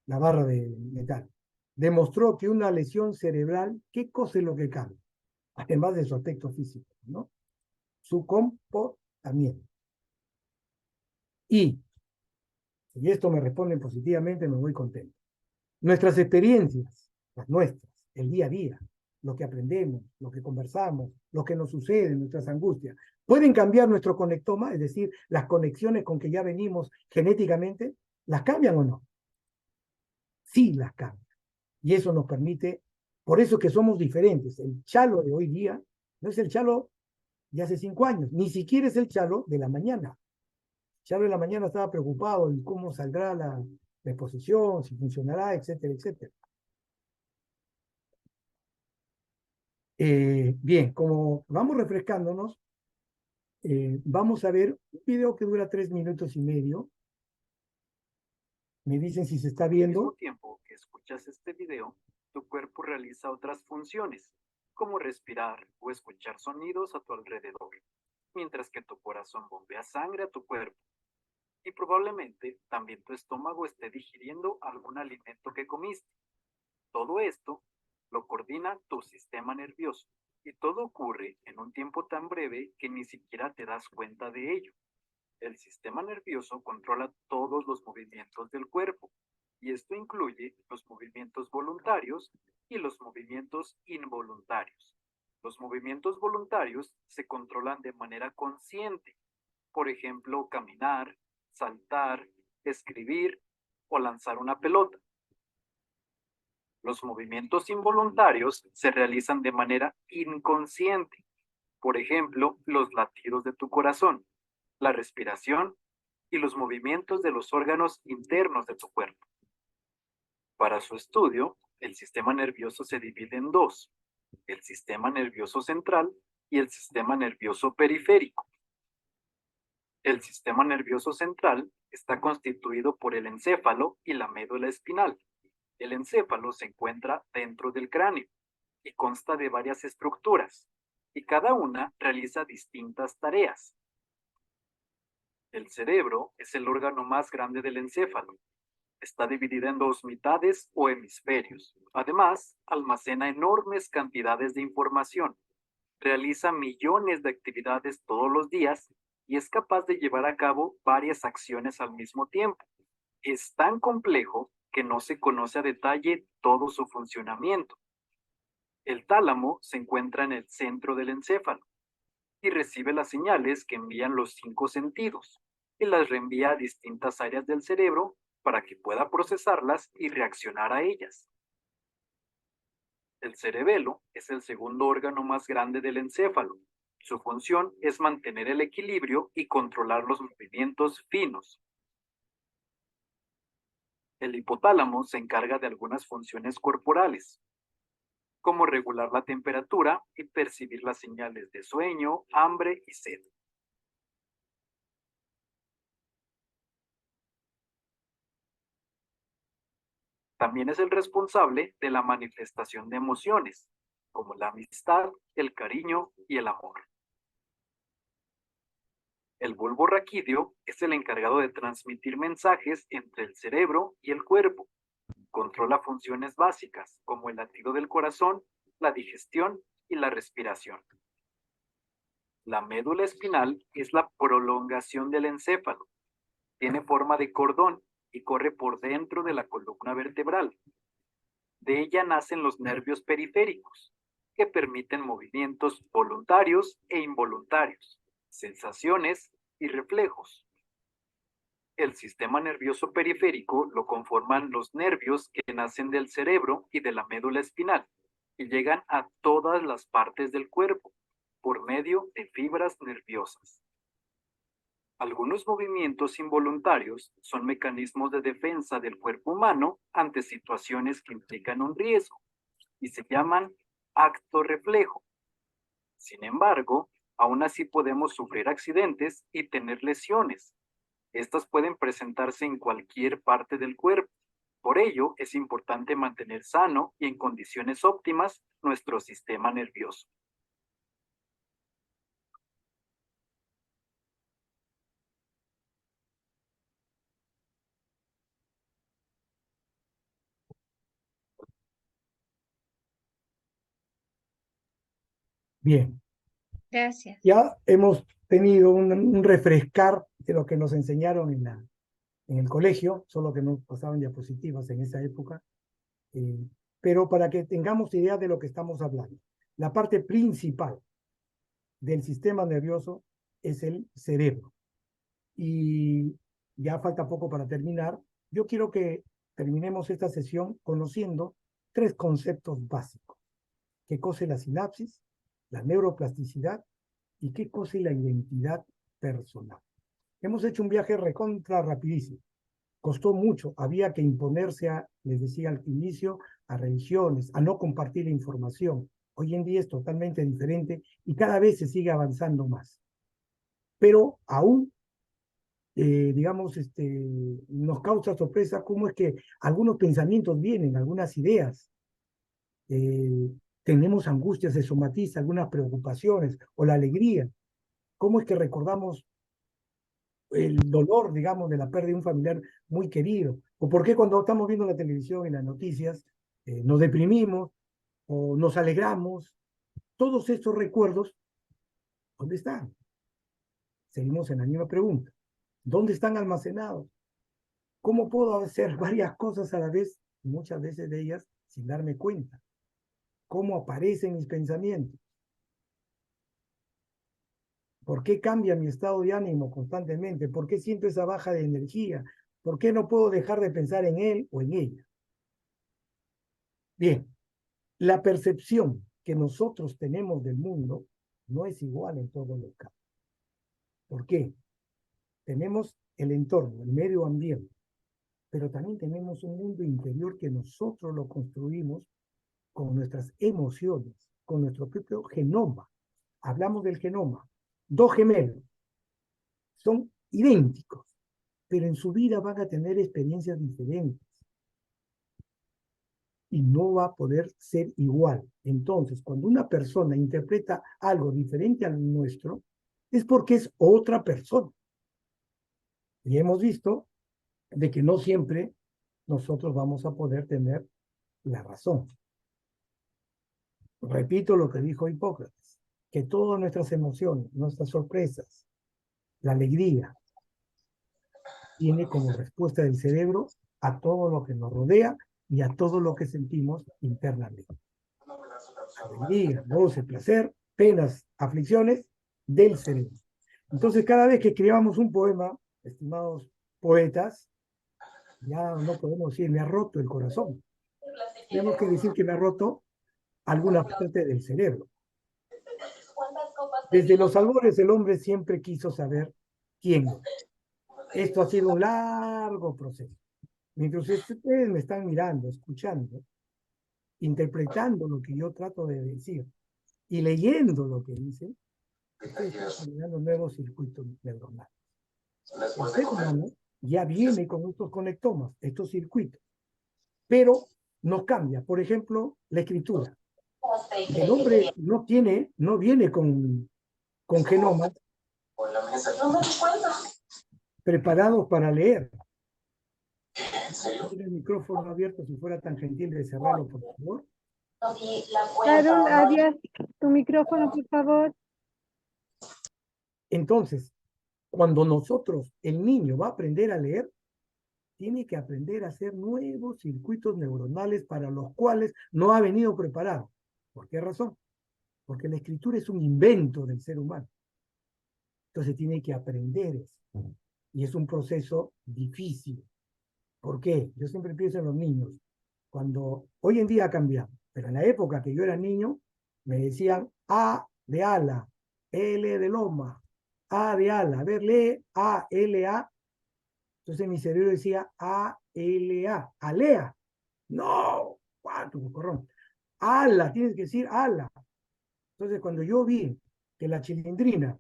la barra de metal, demostró que una lesión cerebral, ¿qué cosa es lo que cambia? Además de su aspecto físico, ¿no? Su comportamiento. Y si esto me responden positivamente, me voy contento. Nuestras experiencias, las nuestras, el día a día, lo que aprendemos, lo que conversamos, lo que nos sucede, nuestras angustias, ¿pueden cambiar nuestro conectoma? Es decir, las conexiones con que ya venimos genéticamente, ¿las cambian o no? Sí, las cambian. Y eso nos permite, por eso que somos diferentes. El chalo de hoy día no es el chalo de hace 5 años, ni siquiera es el chalo de la mañana. Chalo de la mañana estaba preocupado en cómo saldrá la exposición, si funcionará, etcétera, etcétera. Bien, como vamos refrescándonos, vamos a ver un video que dura 3 minutos y medio. Me dicen si se está Al mismo viendo. tiempo que escuchas este video, tu cuerpo realiza otras funciones, como respirar o escuchar sonidos a tu alrededor, mientras que tu corazón bombea sangre a tu cuerpo. Y probablemente también tu estómago esté digiriendo algún alimento que comiste. Todo esto lo coordina tu sistema nervioso, y todo ocurre en un tiempo tan breve que ni siquiera te das cuenta de ello. El sistema nervioso controla todos los movimientos del cuerpo, y esto incluye los movimientos voluntarios y los movimientos involuntarios. Los movimientos voluntarios se controlan de manera consciente, por ejemplo, caminar, saltar, escribir o lanzar una pelota. Los movimientos involuntarios se realizan de manera inconsciente, por ejemplo, los latidos de tu corazón, la respiración y los movimientos de los órganos internos de tu cuerpo. Para su estudio, el sistema nervioso se divide en dos: el sistema nervioso central y el sistema nervioso periférico. El sistema nervioso central está constituido por el encéfalo y la médula espinal. El encéfalo se encuentra dentro del cráneo y consta de varias estructuras, y cada una realiza distintas tareas. El cerebro es el órgano más grande del encéfalo. Está dividida en dos mitades o hemisferios. Además, almacena enormes cantidades de información. Realiza millones de actividades todos los días y es capaz de llevar a cabo varias acciones al mismo tiempo. Es tan complejo que no se conoce a detalle todo su funcionamiento. El tálamo se encuentra en el centro del encéfalo y recibe las señales que envían los 5 sentidos y las reenvía a distintas áreas del cerebro para que pueda procesarlas y reaccionar a ellas. El cerebelo es el segundo órgano más grande del encéfalo. Su función es mantener el equilibrio y controlar los movimientos finos. El hipotálamo se encarga de algunas funciones corporales, como regular la temperatura y percibir las señales de sueño, hambre y sed. También es el responsable de la manifestación de emociones, como la amistad, el cariño y el amor. El bulbo raquídeo es el encargado de transmitir mensajes entre el cerebro y el cuerpo. Controla funciones básicas como el latido del corazón, la digestión y la respiración. La médula espinal es la prolongación del encéfalo. Tiene forma de cordón y corre por dentro de la columna vertebral. De ella nacen los nervios periféricos, que permiten movimientos voluntarios e involuntarios, sensaciones y reflejos. El sistema nervioso periférico lo conforman los nervios que nacen del cerebro y de la médula espinal y llegan a todas las partes del cuerpo por medio de fibras nerviosas. Algunos movimientos involuntarios son mecanismos de defensa del cuerpo humano ante situaciones que implican un riesgo y se llaman acto reflejo. Sin embargo, aún así podemos sufrir accidentes y tener lesiones. Estas pueden presentarse en cualquier parte del cuerpo. Por ello, es importante mantener sano y en condiciones óptimas nuestro sistema nervioso. Bien, Gracias. ya hemos tenido un refrescar de lo que nos enseñaron en el colegio, solo que no pasaban diapositivas en esa época, pero para que tengamos idea de lo que estamos hablando. La parte principal del sistema nervioso es el cerebro. Y ya falta poco para terminar. Yo quiero que terminemos esta sesión conociendo 3 conceptos básicos. ¿Qué cosa es la sinapsis, la neuroplasticidad y qué cosa es la identidad personal? Hemos hecho un viaje recontra rapidísimo. Costó mucho, había que imponerse a, les decía al inicio, a religiones, a no compartir la información. Hoy en día es totalmente diferente y cada vez se sigue avanzando más. Pero aún, digamos, nos causa sorpresa cómo es que algunos pensamientos vienen, algunas ideas. Tenemos angustias, se somatiza, algunas preocupaciones o la alegría. ¿Cómo es que recordamos el dolor, digamos, de la pérdida de un familiar muy querido? ¿O por qué cuando estamos viendo la televisión y las noticias nos deprimimos o nos alegramos? Todos estos recuerdos, ¿dónde están? Seguimos en la misma pregunta. ¿Dónde están almacenados? ¿Cómo puedo hacer varias cosas a la vez, muchas veces de ellas sin darme cuenta? ¿Cómo aparecen mis pensamientos? ¿Por qué cambia mi estado de ánimo constantemente? ¿Por qué siento esa baja de energía? ¿Por qué no puedo dejar de pensar en él o en ella? Bien, la percepción que nosotros tenemos del mundo no es igual en todos los casos. ¿Por qué? Tenemos el entorno, el medio ambiente, pero también tenemos un mundo interior que nosotros lo construimos con nuestras emociones, con nuestro propio genoma. Hablamos del genoma. 2 gemelos son idénticos, pero en su vida van a tener experiencias diferentes y no va a poder ser igual. Entonces, cuando una persona interpreta algo diferente al nuestro, es porque es otra persona. Y hemos visto de que no siempre nosotros vamos a poder tener la razón. Repito lo que dijo Hipócrates, que todas nuestras emociones, nuestras sorpresas, la alegría, tiene como respuesta del cerebro a todo lo que nos rodea y a todo lo que sentimos internamente. Alegría, goce, placer, penas, aflicciones del cerebro. Entonces, cada vez que escribamos un poema, estimados poetas, ya no podemos decir me ha roto el corazón. Tenemos que decir que me ha roto alguna parte del cerebro. Desde los albores el hombre siempre quiso saber quién es. Esto ha sido un largo proceso. Mientras ustedes me están mirando, escuchando, interpretando lo que yo trato de decir y leyendo lo que dice, ustedes están generando nuevos circuitos neuronales. El ser humano ya viene con estos conectomas, estos circuitos, pero nos cambia. Por ejemplo, la escritura. El hombre no viene con genomas preparados para leer. Tiene el micrófono abierto, si fuera tan gentil de cerrarlo, por favor. Carol, Arias, tu micrófono, por favor. Entonces, cuando nosotros, el niño va a aprender a leer, tiene que aprender a hacer nuevos circuitos neuronales para los cuales no ha venido preparado. ¿Por qué razón? Porque la escritura es un invento del ser humano. Entonces tiene que aprender eso. y es un proceso difícil. ¿Por qué? Yo siempre pienso en los niños. Cuando hoy en día ha cambiado, pero en la época que yo era niño, me decían A de ala, L de loma, A de ala. A ver, lee A, L, A. Entonces mi cerebro decía A, L, A, alea. No, cuánto cocorrón. Ala, tienes que decir ala. Entonces cuando yo vi que la Chilindrina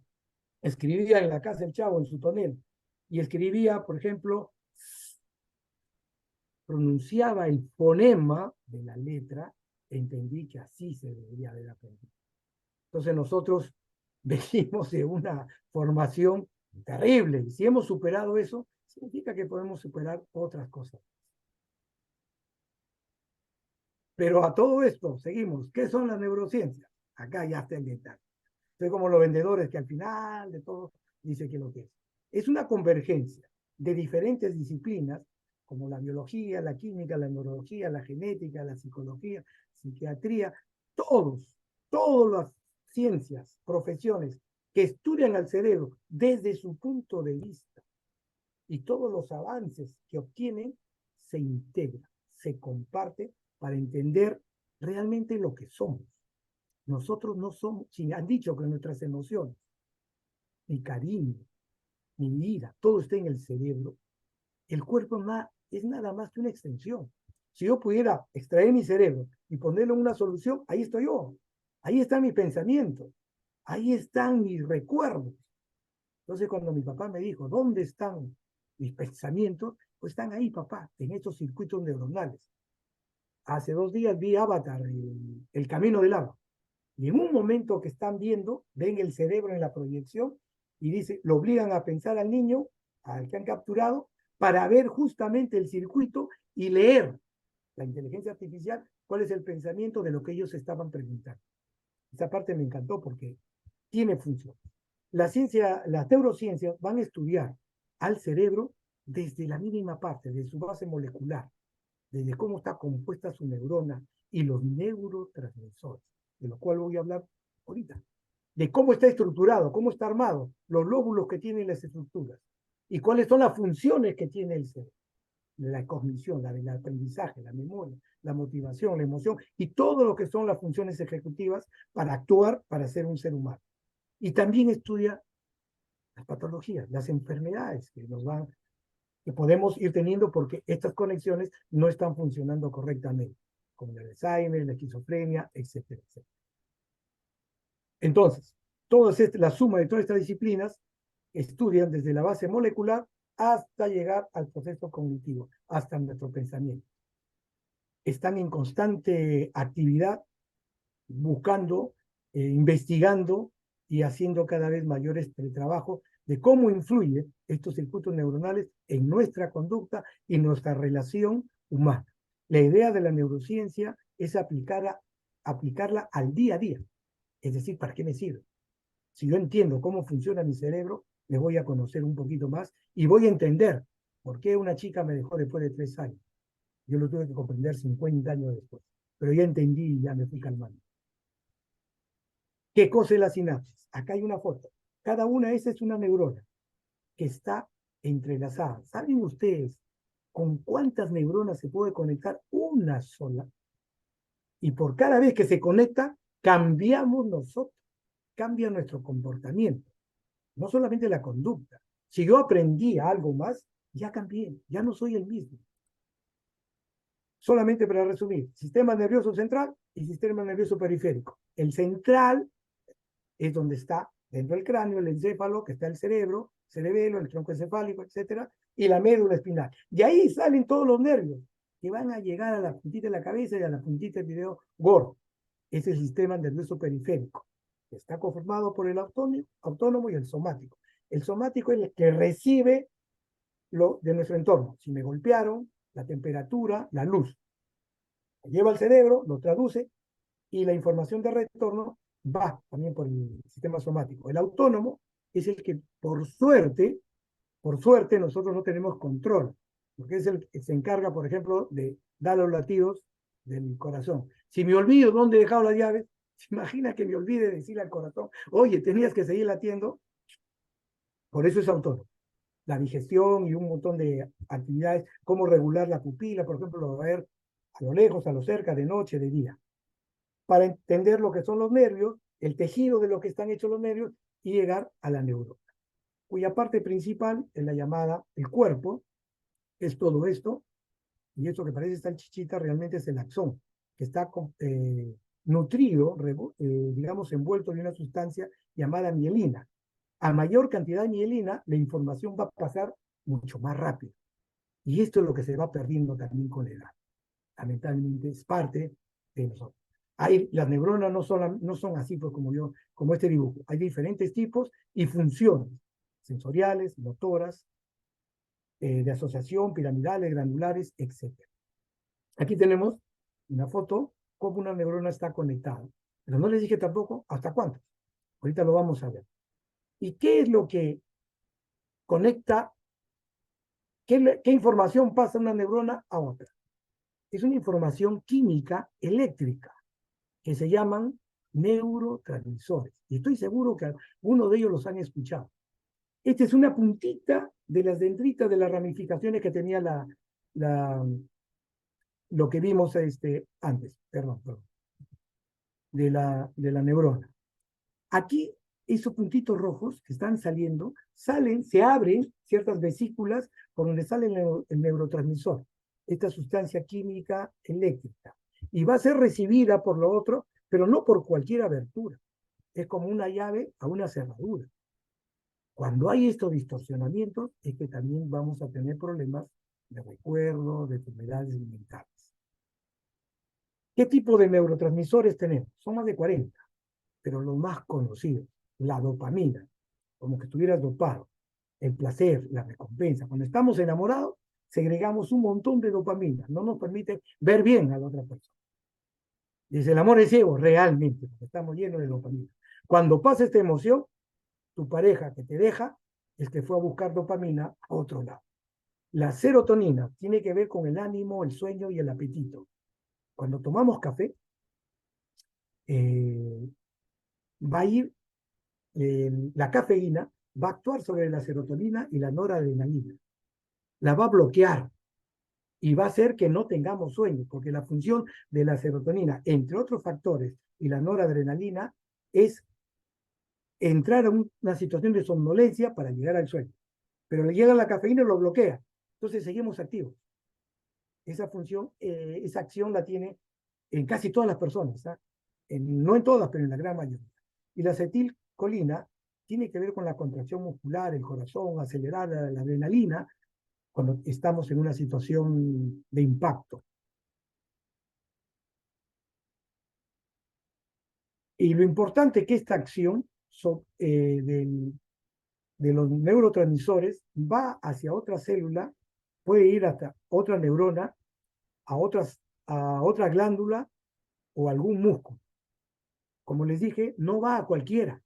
escribía en la casa del Chavo, en su tonel, y escribía, por ejemplo, pronunciaba el fonema de la letra, entendí que así se debería haber aprendido. Entonces nosotros venimos de una formación terrible, y si hemos superado eso, significa que podemos superar otras cosas. Pero a todo esto, seguimos. ¿Qué son las neurociencias? Acá ya está el detalle. Soy como los vendedores que al final de todo dice que lo que es. Es una convergencia de diferentes disciplinas, como la biología, la química, la neurología, la genética, la psicología, psiquiatría, todas las ciencias, profesiones que estudian al cerebro desde su punto de vista y todos los avances que obtienen se integran, se comparten para entender realmente lo que somos. Nosotros no somos, si han dicho que nuestras emociones, mi cariño, mi vida, todo está en el cerebro, el cuerpo es nada más que una extensión. Si yo pudiera extraer mi cerebro y ponerlo en una solución, ahí estoy yo, ahí está mi pensamiento, ahí están mis recuerdos. Entonces cuando mi papá me dijo, ¿dónde están mis pensamientos? Pues están ahí, papá, en estos circuitos neuronales. Hace 2 días vi Avatar, el Camino del Agua. Y en un momento que están viendo, ven el cerebro en la proyección y dice, lo obligan a pensar al niño, al que han capturado, para ver justamente el circuito y leer la inteligencia artificial cuál es el pensamiento de lo que ellos estaban preguntando. Esa parte me encantó porque tiene función. Las neurociencias van a estudiar al cerebro desde la mínima parte, desde su base molecular, desde cómo está compuesta su neurona y los neurotransmisores, de lo cual voy a hablar ahorita, de cómo está estructurado, cómo está armado, los lóbulos que tienen las estructuras y cuáles son las funciones que tiene el cerebro, la cognición, el aprendizaje, la memoria, la motivación, la emoción y todo lo que son las funciones ejecutivas para actuar, para ser un ser humano. Y también estudia las patologías, las enfermedades que podemos ir teniendo porque estas conexiones no están funcionando correctamente, como el Alzheimer, la esquizofrenia, etcétera, etcétera. Entonces, la suma de todas estas disciplinas estudian desde la base molecular hasta llegar al proceso cognitivo, hasta nuestro pensamiento. Están en constante actividad, buscando, investigando y haciendo cada vez mayores trabajos de cómo influyen estos circuitos neuronales en nuestra conducta y nuestra relación humana. La idea de la neurociencia es aplicarla al día a día. Es decir, ¿para qué me sirve? Si yo entiendo cómo funciona mi cerebro, me voy a conocer un poquito más y voy a entender por qué una chica me dejó después de 3 años. Yo lo tuve que comprender 50 años después. Pero ya entendí y ya me fui calmando. ¿Qué cosa es la sinapsis? Acá hay una foto. Cada una de esas es una neurona que está entrelazada. ¿Saben ustedes con cuántas neuronas se puede conectar? Una sola. Y por cada vez que se conecta, cambiamos nosotros, cambia nuestro comportamiento. No solamente la conducta. Si yo aprendí algo más, ya cambié, ya no soy el mismo. Solamente para resumir, sistema nervioso central y sistema nervioso periférico. El central es donde está dentro del cráneo, el encéfalo, que está el cerebro, cerebelo, el tronco encefálico, etcétera, y la médula espinal. De ahí salen todos los nervios que van a llegar a la puntita de la cabeza y a la puntita del video gordo. Es el sistema nervioso periférico, que está conformado por el autónomo y el somático. El somático es el que recibe lo de nuestro entorno. Si me golpearon, la temperatura, la luz. Lo lleva al cerebro, lo traduce y la información de retorno va también por el sistema somático. El autónomo es el que por suerte nosotros no tenemos control, porque es el que se encarga, por ejemplo, de dar los latidos del corazón. Si me olvido dónde he dejado las llaves, ¿se imagina que me olvide decirle al corazón, oye, tenías que seguir latiendo? Por eso es autónomo. la digestión y un montón de actividades, cómo regular la pupila, por ejemplo, lo va a ver a lo lejos, a lo cerca, de noche, de día, para entender lo que son los nervios, el tejido de lo que están hechos los nervios y llegar a la neurona, cuya parte principal es la llamada el cuerpo, es todo esto, y esto que parece estar chichita realmente es el axón, que está nutrido, digamos, envuelto en una sustancia llamada mielina. A mayor cantidad de mielina, la información va a pasar mucho más rápido. Y esto es lo que se va perdiendo también con la edad. Lamentablemente es parte de nosotros. Las neuronas no son así pues, como este dibujo. Hay diferentes tipos y funciones sensoriales, motoras, de asociación, piramidales, granulares, etc. Aquí tenemos una foto cómo una neurona está conectada. Pero no les dije tampoco hasta cuántas. Ahorita lo vamos a ver. ¿Y qué es lo que conecta? ¿Qué información pasa de una neurona a otra? Es una información química eléctrica que se llaman neurotransmisores. Y estoy seguro que algunos de ellos los han escuchado. Esta es una puntita de las dendritas de las ramificaciones que tenía lo que vimos antes, perdón, de la neurona. Aquí, esos puntitos rojos que están saliendo, se abren ciertas vesículas por donde sale el neurotransmisor, esta sustancia química eléctrica, y va a ser recibida por lo otro, pero no por cualquier abertura, es como una llave a una cerradura. Cuando hay estos distorsionamientos, es que también vamos a tener problemas de recuerdo, de enfermedades mentales. ¿Qué tipo de neurotransmisores tenemos? Son más de 40, pero los más conocidos, la dopamina, como que estuvieras dopado, el placer, la recompensa. Cuando estamos enamorados, segregamos un montón de dopamina, no nos permite ver bien a la otra persona. Dice, el amor es ciego, realmente, porque estamos llenos de dopamina. Cuando pasa esta emoción, tu pareja que te deja es que fue a buscar dopamina a otro lado. La serotonina tiene que ver con el ánimo, el sueño y el apetito. Cuando tomamos café, va a ir, la cafeína va a actuar sobre la serotonina y la noradrenalina. La va a bloquear y va a hacer que no tengamos sueño, porque la función de la serotonina, entre otros factores, y la noradrenalina, es entrar a una situación de somnolencia para llegar al sueño. Pero le llega la cafeína y lo bloquea. Entonces seguimos activos. Esa función, esa acción la tiene en casi todas las personas, ¿eh? No en todas, pero en la gran mayoría. Y la acetilcolina tiene que ver con la contracción muscular, el corazón, acelerar la adrenalina cuando estamos en una situación de impacto. Y lo importante es que esta acción de los neurotransmisores va hacia otra célula, puede ir hasta otra neurona, a otra glándula o algún músculo. Como les dije, no va a cualquiera.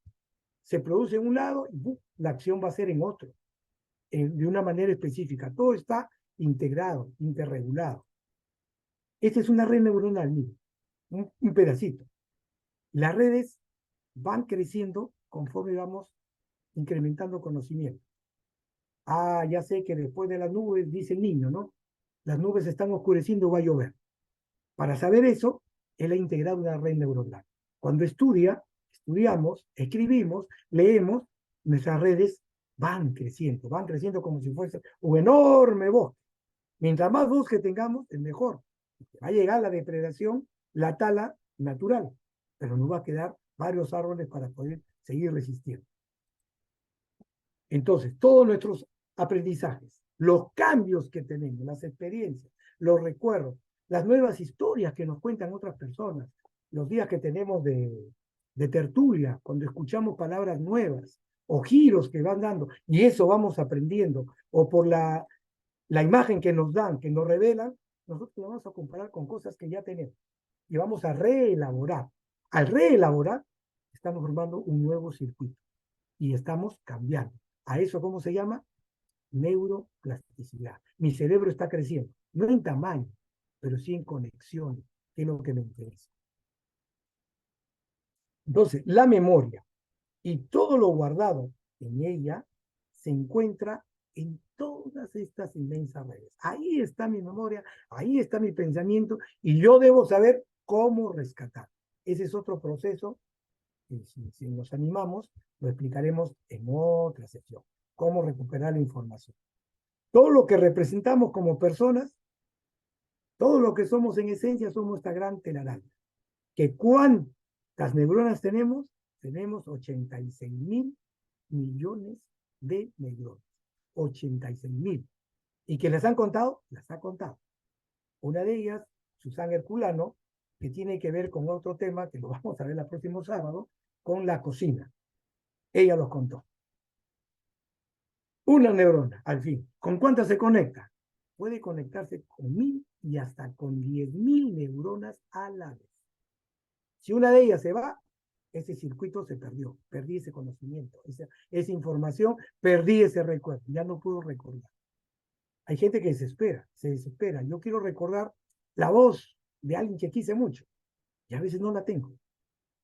Se produce en un lado y la acción va a ser en otro, de una manera específica. Todo está integrado, interregulado. Esta es una red neuronal, mire, un pedacito. Las redes van creciendo conforme vamos incrementando conocimiento. Ah, ya sé que después de las nubes, dice el niño, ¿no? Las nubes están oscureciendo, va a llover. Para saber eso, él ha integrado una red neuronal. Cuando estudiamos, escribimos, leemos, nuestras redes van creciendo como si fuese un enorme bosque. Mientras más bosque tengamos, es mejor. Va a llegar la depredación, la tala natural, pero nos va a quedar varios árboles para poder seguir resistiendo. Entonces, todos nuestros aprendizajes, los cambios que tenemos, las experiencias, los recuerdos, las nuevas historias que nos cuentan otras personas, los días que tenemos de tertulia, cuando escuchamos palabras nuevas o giros que van dando, y eso vamos aprendiendo, o por la imagen que nos dan, que nos revelan, nosotros lo vamos a comparar con cosas que ya tenemos y vamos a reelaborar. Al reelaborar, estamos formando un nuevo circuito y estamos cambiando. ¿A eso cómo se llama? Neuroplasticidad. Mi cerebro está creciendo, no en tamaño, pero sí en conexiones, que es lo que me interesa. Entonces, la memoria y todo lo guardado en ella se encuentra en todas estas inmensas redes. Ahí está mi memoria, ahí está mi pensamiento, y yo debo saber cómo rescatar. Ese es otro proceso, y si nos animamos, lo explicaremos en otra sesión. Cómo recuperar la información. Todo lo que representamos como personas, todo lo que somos en esencia, somos esta gran telaraña. ¿Que cuántas neuronas tenemos? Tenemos 86.000 millones de neuronas. 86.000. ¿Y que las han contado? Las ha contado. Una de ellas, Susana Herculano, que tiene que ver con otro tema que lo vamos a ver el próximo sábado, con la cocina. Ella los contó. Una neurona, al fin. ¿Con cuántas se conecta? Puede conectarse con 1.000 y hasta con 10.000 neuronas a la vez. Si una de ellas se va, ese circuito se perdió. Perdí ese conocimiento, esa información, perdí ese recuerdo. Ya no puedo recordar. Hay gente que se desespera. Yo quiero recordar la voz de alguien que quise mucho. Y a veces no la tengo.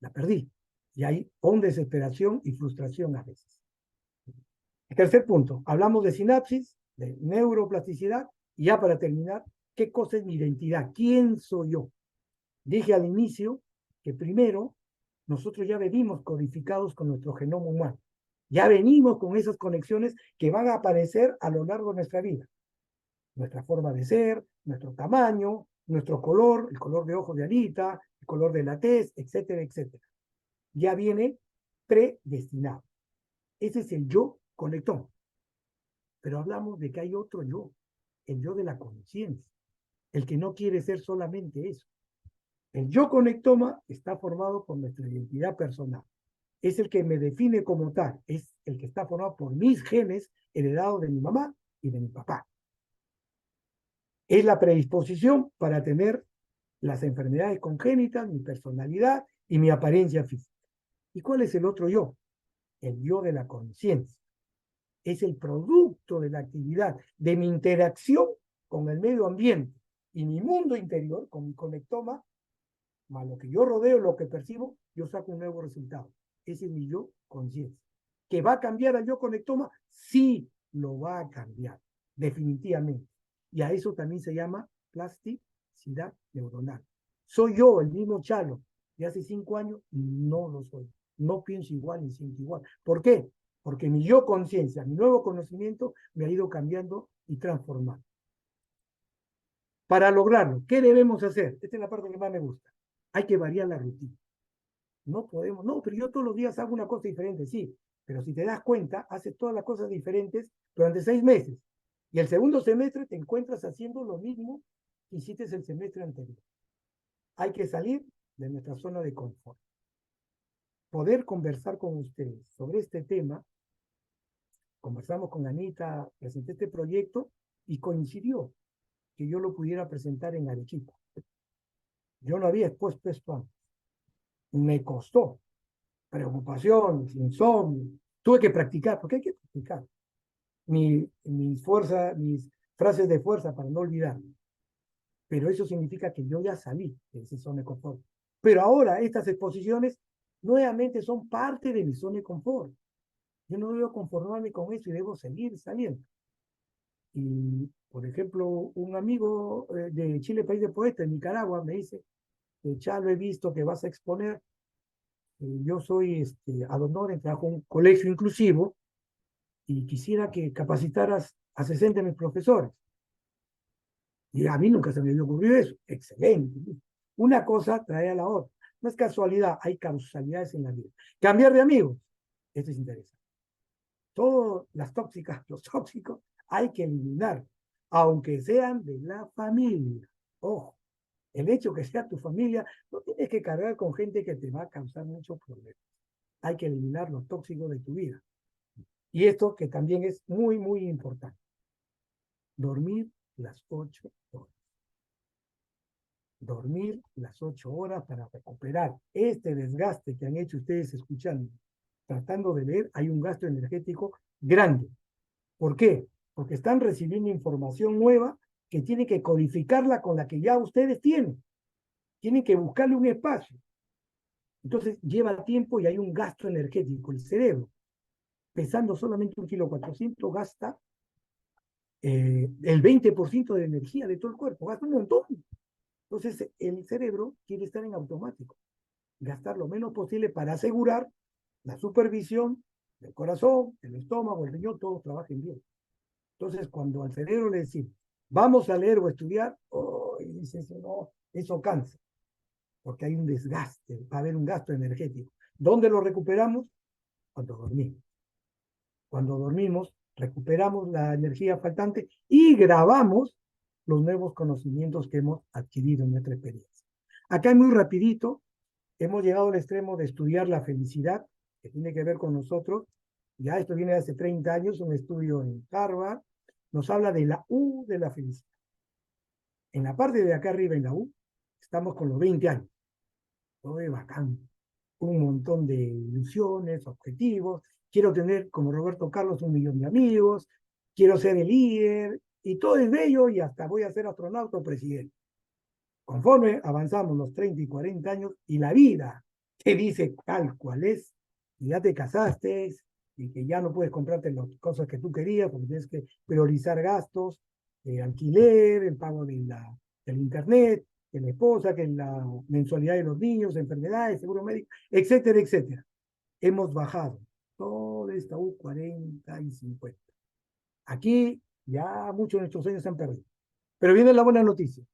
La perdí. Y hay honda desesperación y frustración a veces. El tercer punto, hablamos de sinapsis, de neuroplasticidad, y ya para terminar, ¿qué cosa es mi identidad? ¿Quién soy yo? Dije al inicio que primero nosotros ya venimos codificados con nuestro genoma humano. Ya venimos con esas conexiones que van a aparecer a lo largo de nuestra vida. Nuestra forma de ser, nuestro tamaño, nuestro color, el color de ojos de Anita, el color de la tez, etcétera, etcétera. Ya viene predestinado. Ese es el yo conectón. Pero hablamos de que hay otro yo, el yo de la conciencia, el que no quiere ser solamente eso. El yo conectoma está formado por nuestra identidad personal. Es el que me define como tal, es el que está formado por mis genes heredados de mi mamá y de mi papá. Es la predisposición para tener las enfermedades congénitas, mi personalidad y mi apariencia física. ¿Y cuál es el otro yo? El yo de la conciencia. Es el producto de la actividad, de mi interacción con el medio ambiente y mi mundo interior, con mi conectoma, más lo que yo rodeo, lo que percibo, yo saco un nuevo resultado. Ese es mi yo conciencia. ¿Que va a cambiar al yo conectoma? Sí, lo va a cambiar, definitivamente. Y a eso también se llama plasticidad neuronal. ¿Soy yo el mismo Chalo de hace 5 años? No lo soy. No pienso igual ni siento igual. ¿Por qué? Porque mi yo conciencia, mi nuevo conocimiento me ha ido cambiando y transformando. Para lograrlo, ¿qué debemos hacer? Esta es la parte que más me gusta. Hay que variar la rutina. No podemos, no, pero yo todos los días hago una cosa diferente, sí, pero si te das cuenta, haces todas las cosas diferentes durante 6 meses. Y el segundo semestre te encuentras haciendo lo mismo que hiciste el semestre anterior. Hay que salir de nuestra zona de confort. Poder conversar con ustedes sobre este tema. Conversamos con Anita, presenté este proyecto y coincidió que yo lo pudiera presentar en Arequipa. Yo no había expuesto esto antes. Me costó. Preocupación, insomnio. Tuve que practicar, porque hay que practicar. Mis frases de fuerza para no olvidar. Pero eso significa que yo ya salí de esa zona de confort. Pero ahora estas exposiciones nuevamente son parte de mi zona de confort. Yo no debo conformarme con eso y debo seguir saliendo. Y, por ejemplo, un amigo de Chile, país de poetas, en Nicaragua, me dice, ya lo he visto que vas a exponer. Yo soy ad honorem, trabajo en un colegio inclusivo y quisiera que capacitaras a 60 de mis profesores. Y a mí nunca se me había ocurrido eso. Excelente. Una cosa trae a la otra. No es casualidad, hay causalidades en la vida. Cambiar de amigos, esto es interesante. Todas las tóxicas, los tóxicos, hay que eliminar, aunque sean de la familia. Ojo, el hecho que sea tu familia, no tienes que cargar con gente que te va a causar muchos problemas. Hay que eliminar los tóxicos de tu vida. Y esto que también es muy, muy importante. Dormir las 8 horas. Dormir las 8 horas para recuperar este desgaste que han hecho ustedes escuchando. Tratando de leer, hay un gasto energético grande. ¿Por qué? Porque están recibiendo información nueva que tienen que codificarla con la que ya ustedes tienen. Tienen que buscarle un espacio. Entonces lleva tiempo y hay un gasto energético. El cerebro, pesando solamente 1,4 kg, gasta el 20% de energía de todo el cuerpo, gasta un montón. Entonces, el cerebro quiere estar en automático, gastar lo menos posible para asegurar la supervisión del corazón, del estómago, el riñón, todos trabajen bien. Entonces, cuando al cerebro le decimos, vamos a leer o estudiar, oh, y dice eso, no, eso cansa, porque hay un desgaste, va a haber un gasto energético. ¿Dónde lo recuperamos? Cuando dormimos. Cuando dormimos, recuperamos la energía faltante y grabamos los nuevos conocimientos que hemos adquirido en nuestra experiencia. Acá muy rapidito, hemos llegado al extremo de estudiar la felicidad, que tiene que ver con nosotros. Ya esto viene de hace 30 años, un estudio en Harvard, nos habla de la U de la felicidad. En la parte de acá arriba, en la U, estamos con los 20 años. Todo es bacán. Un montón de ilusiones, objetivos. Quiero tener, como Roberto Carlos, 1 millón de amigos. Quiero ser el líder. Y todo es bello y hasta voy a ser astronauta o presidente. Conforme avanzamos los 30 y 40 años y la vida te dice tal cual es, y ya te casaste y que ya no puedes comprarte las cosas que tú querías porque tienes que priorizar gastos, alquiler, el pago del internet, de la esposa, que la mensualidad de los niños, enfermedades, seguro médico, etcétera, etcétera. Hemos bajado toda esta U 40 y 50. Aquí ya muchos de nuestros sueños se han perdido. Pero viene la buena noticia.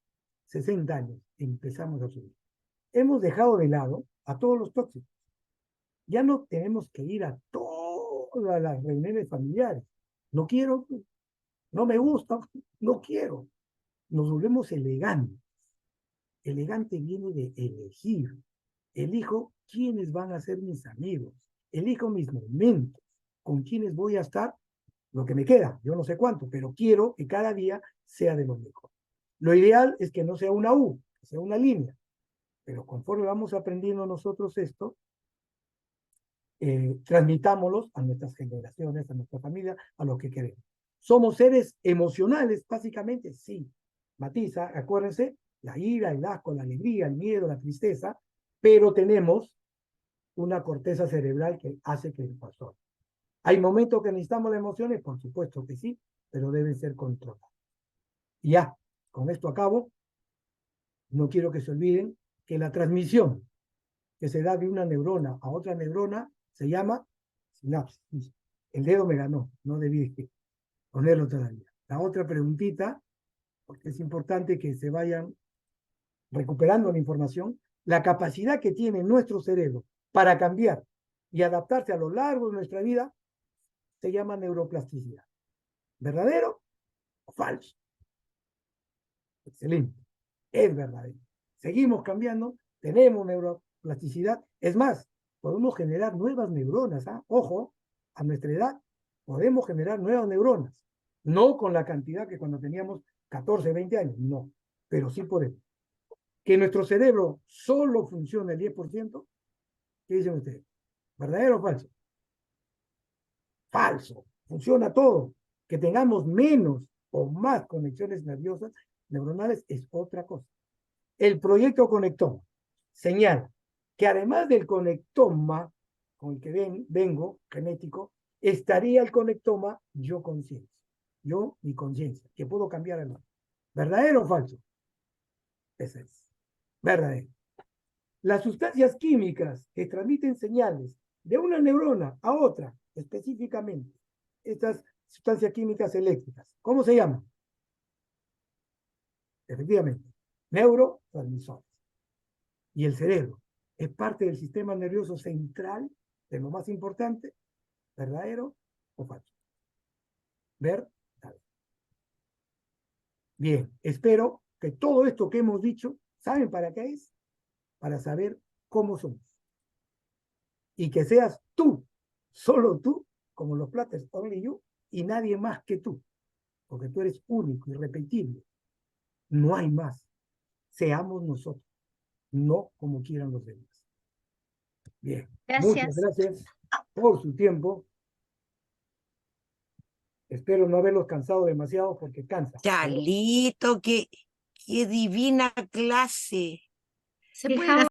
60 años empezamos a subir. Hemos dejado de lado a todos los tóxicos. Ya no tenemos que ir a todas las reuniones familiares. No quiero, no me gusta, no quiero. Nos volvemos elegantes. Elegante viene de elegir. Elijo quiénes van a ser mis amigos. Elijo mis momentos. Con quiénes voy a estar, lo que me queda. Yo no sé cuánto, pero quiero que cada día sea de lo mejor. Lo ideal es que no sea una U, que sea una línea. Pero conforme vamos aprendiendo nosotros esto, transmitámoslos a nuestras generaciones, a nuestra familia, a lo que queremos. ¿Somos seres emocionales, básicamente? Sí. Matiza, acuérdense, la ira, el asco, la alegría, el miedo, la tristeza, pero tenemos una corteza cerebral que hace que el pastor. ¿Hay momentos que necesitamos las emociones? Por supuesto que sí, pero deben ser controladas. Y ya, con esto acabo. No quiero que se olviden que la transmisión que se da de una neurona a otra neurona se llama sinapsis. El dedo me ganó, no debí ponerlo todavía. La otra preguntita, porque es importante que se vayan recuperando la información, la capacidad que tiene nuestro cerebro para cambiar y adaptarse a lo largo de nuestra vida se llama neuroplasticidad. ¿Verdadero o falso? Excelente. Es verdadero. Seguimos cambiando, tenemos neuroplasticidad. Es más, podemos generar nuevas neuronas. ¿Ah? Ojo, a nuestra edad podemos generar nuevas neuronas. No con la cantidad que cuando teníamos 14, 20 años, no, pero sí podemos. Que nuestro cerebro solo funcione el 10%, ¿qué dicen ustedes? ¿Verdadero o falso? Falso. Funciona todo. Que tengamos menos o más conexiones nerviosas, neuronales, es otra cosa. El proyecto Conectoma señala que además del conectoma con el que vengo, genético, estaría el conectoma yo conciencia. Yo, mi conciencia, que puedo cambiar el mundo. ¿Verdadero o falso? Ese es. Verdadero. Las sustancias químicas que transmiten señales de una neurona a otra, específicamente, estas sustancias químicas eléctricas, ¿cómo se llaman? Efectivamente, neurotransmisores. Y el cerebro es parte del sistema nervioso central, de lo más importante, ¿verdadero o falso? Verdadero. Bien, espero que todo esto que hemos dicho, ¿saben para qué es? Para saber cómo somos. Y que seas tú, solo tú, como los Platters, only you, y nadie más que tú. Porque tú eres único, irrepetible. No hay más. Seamos nosotros, no como quieran los demás. Bien, muchas gracias por su tiempo. Espero no haberlos cansado demasiado porque cansa. Charlito, qué divina clase. Se puede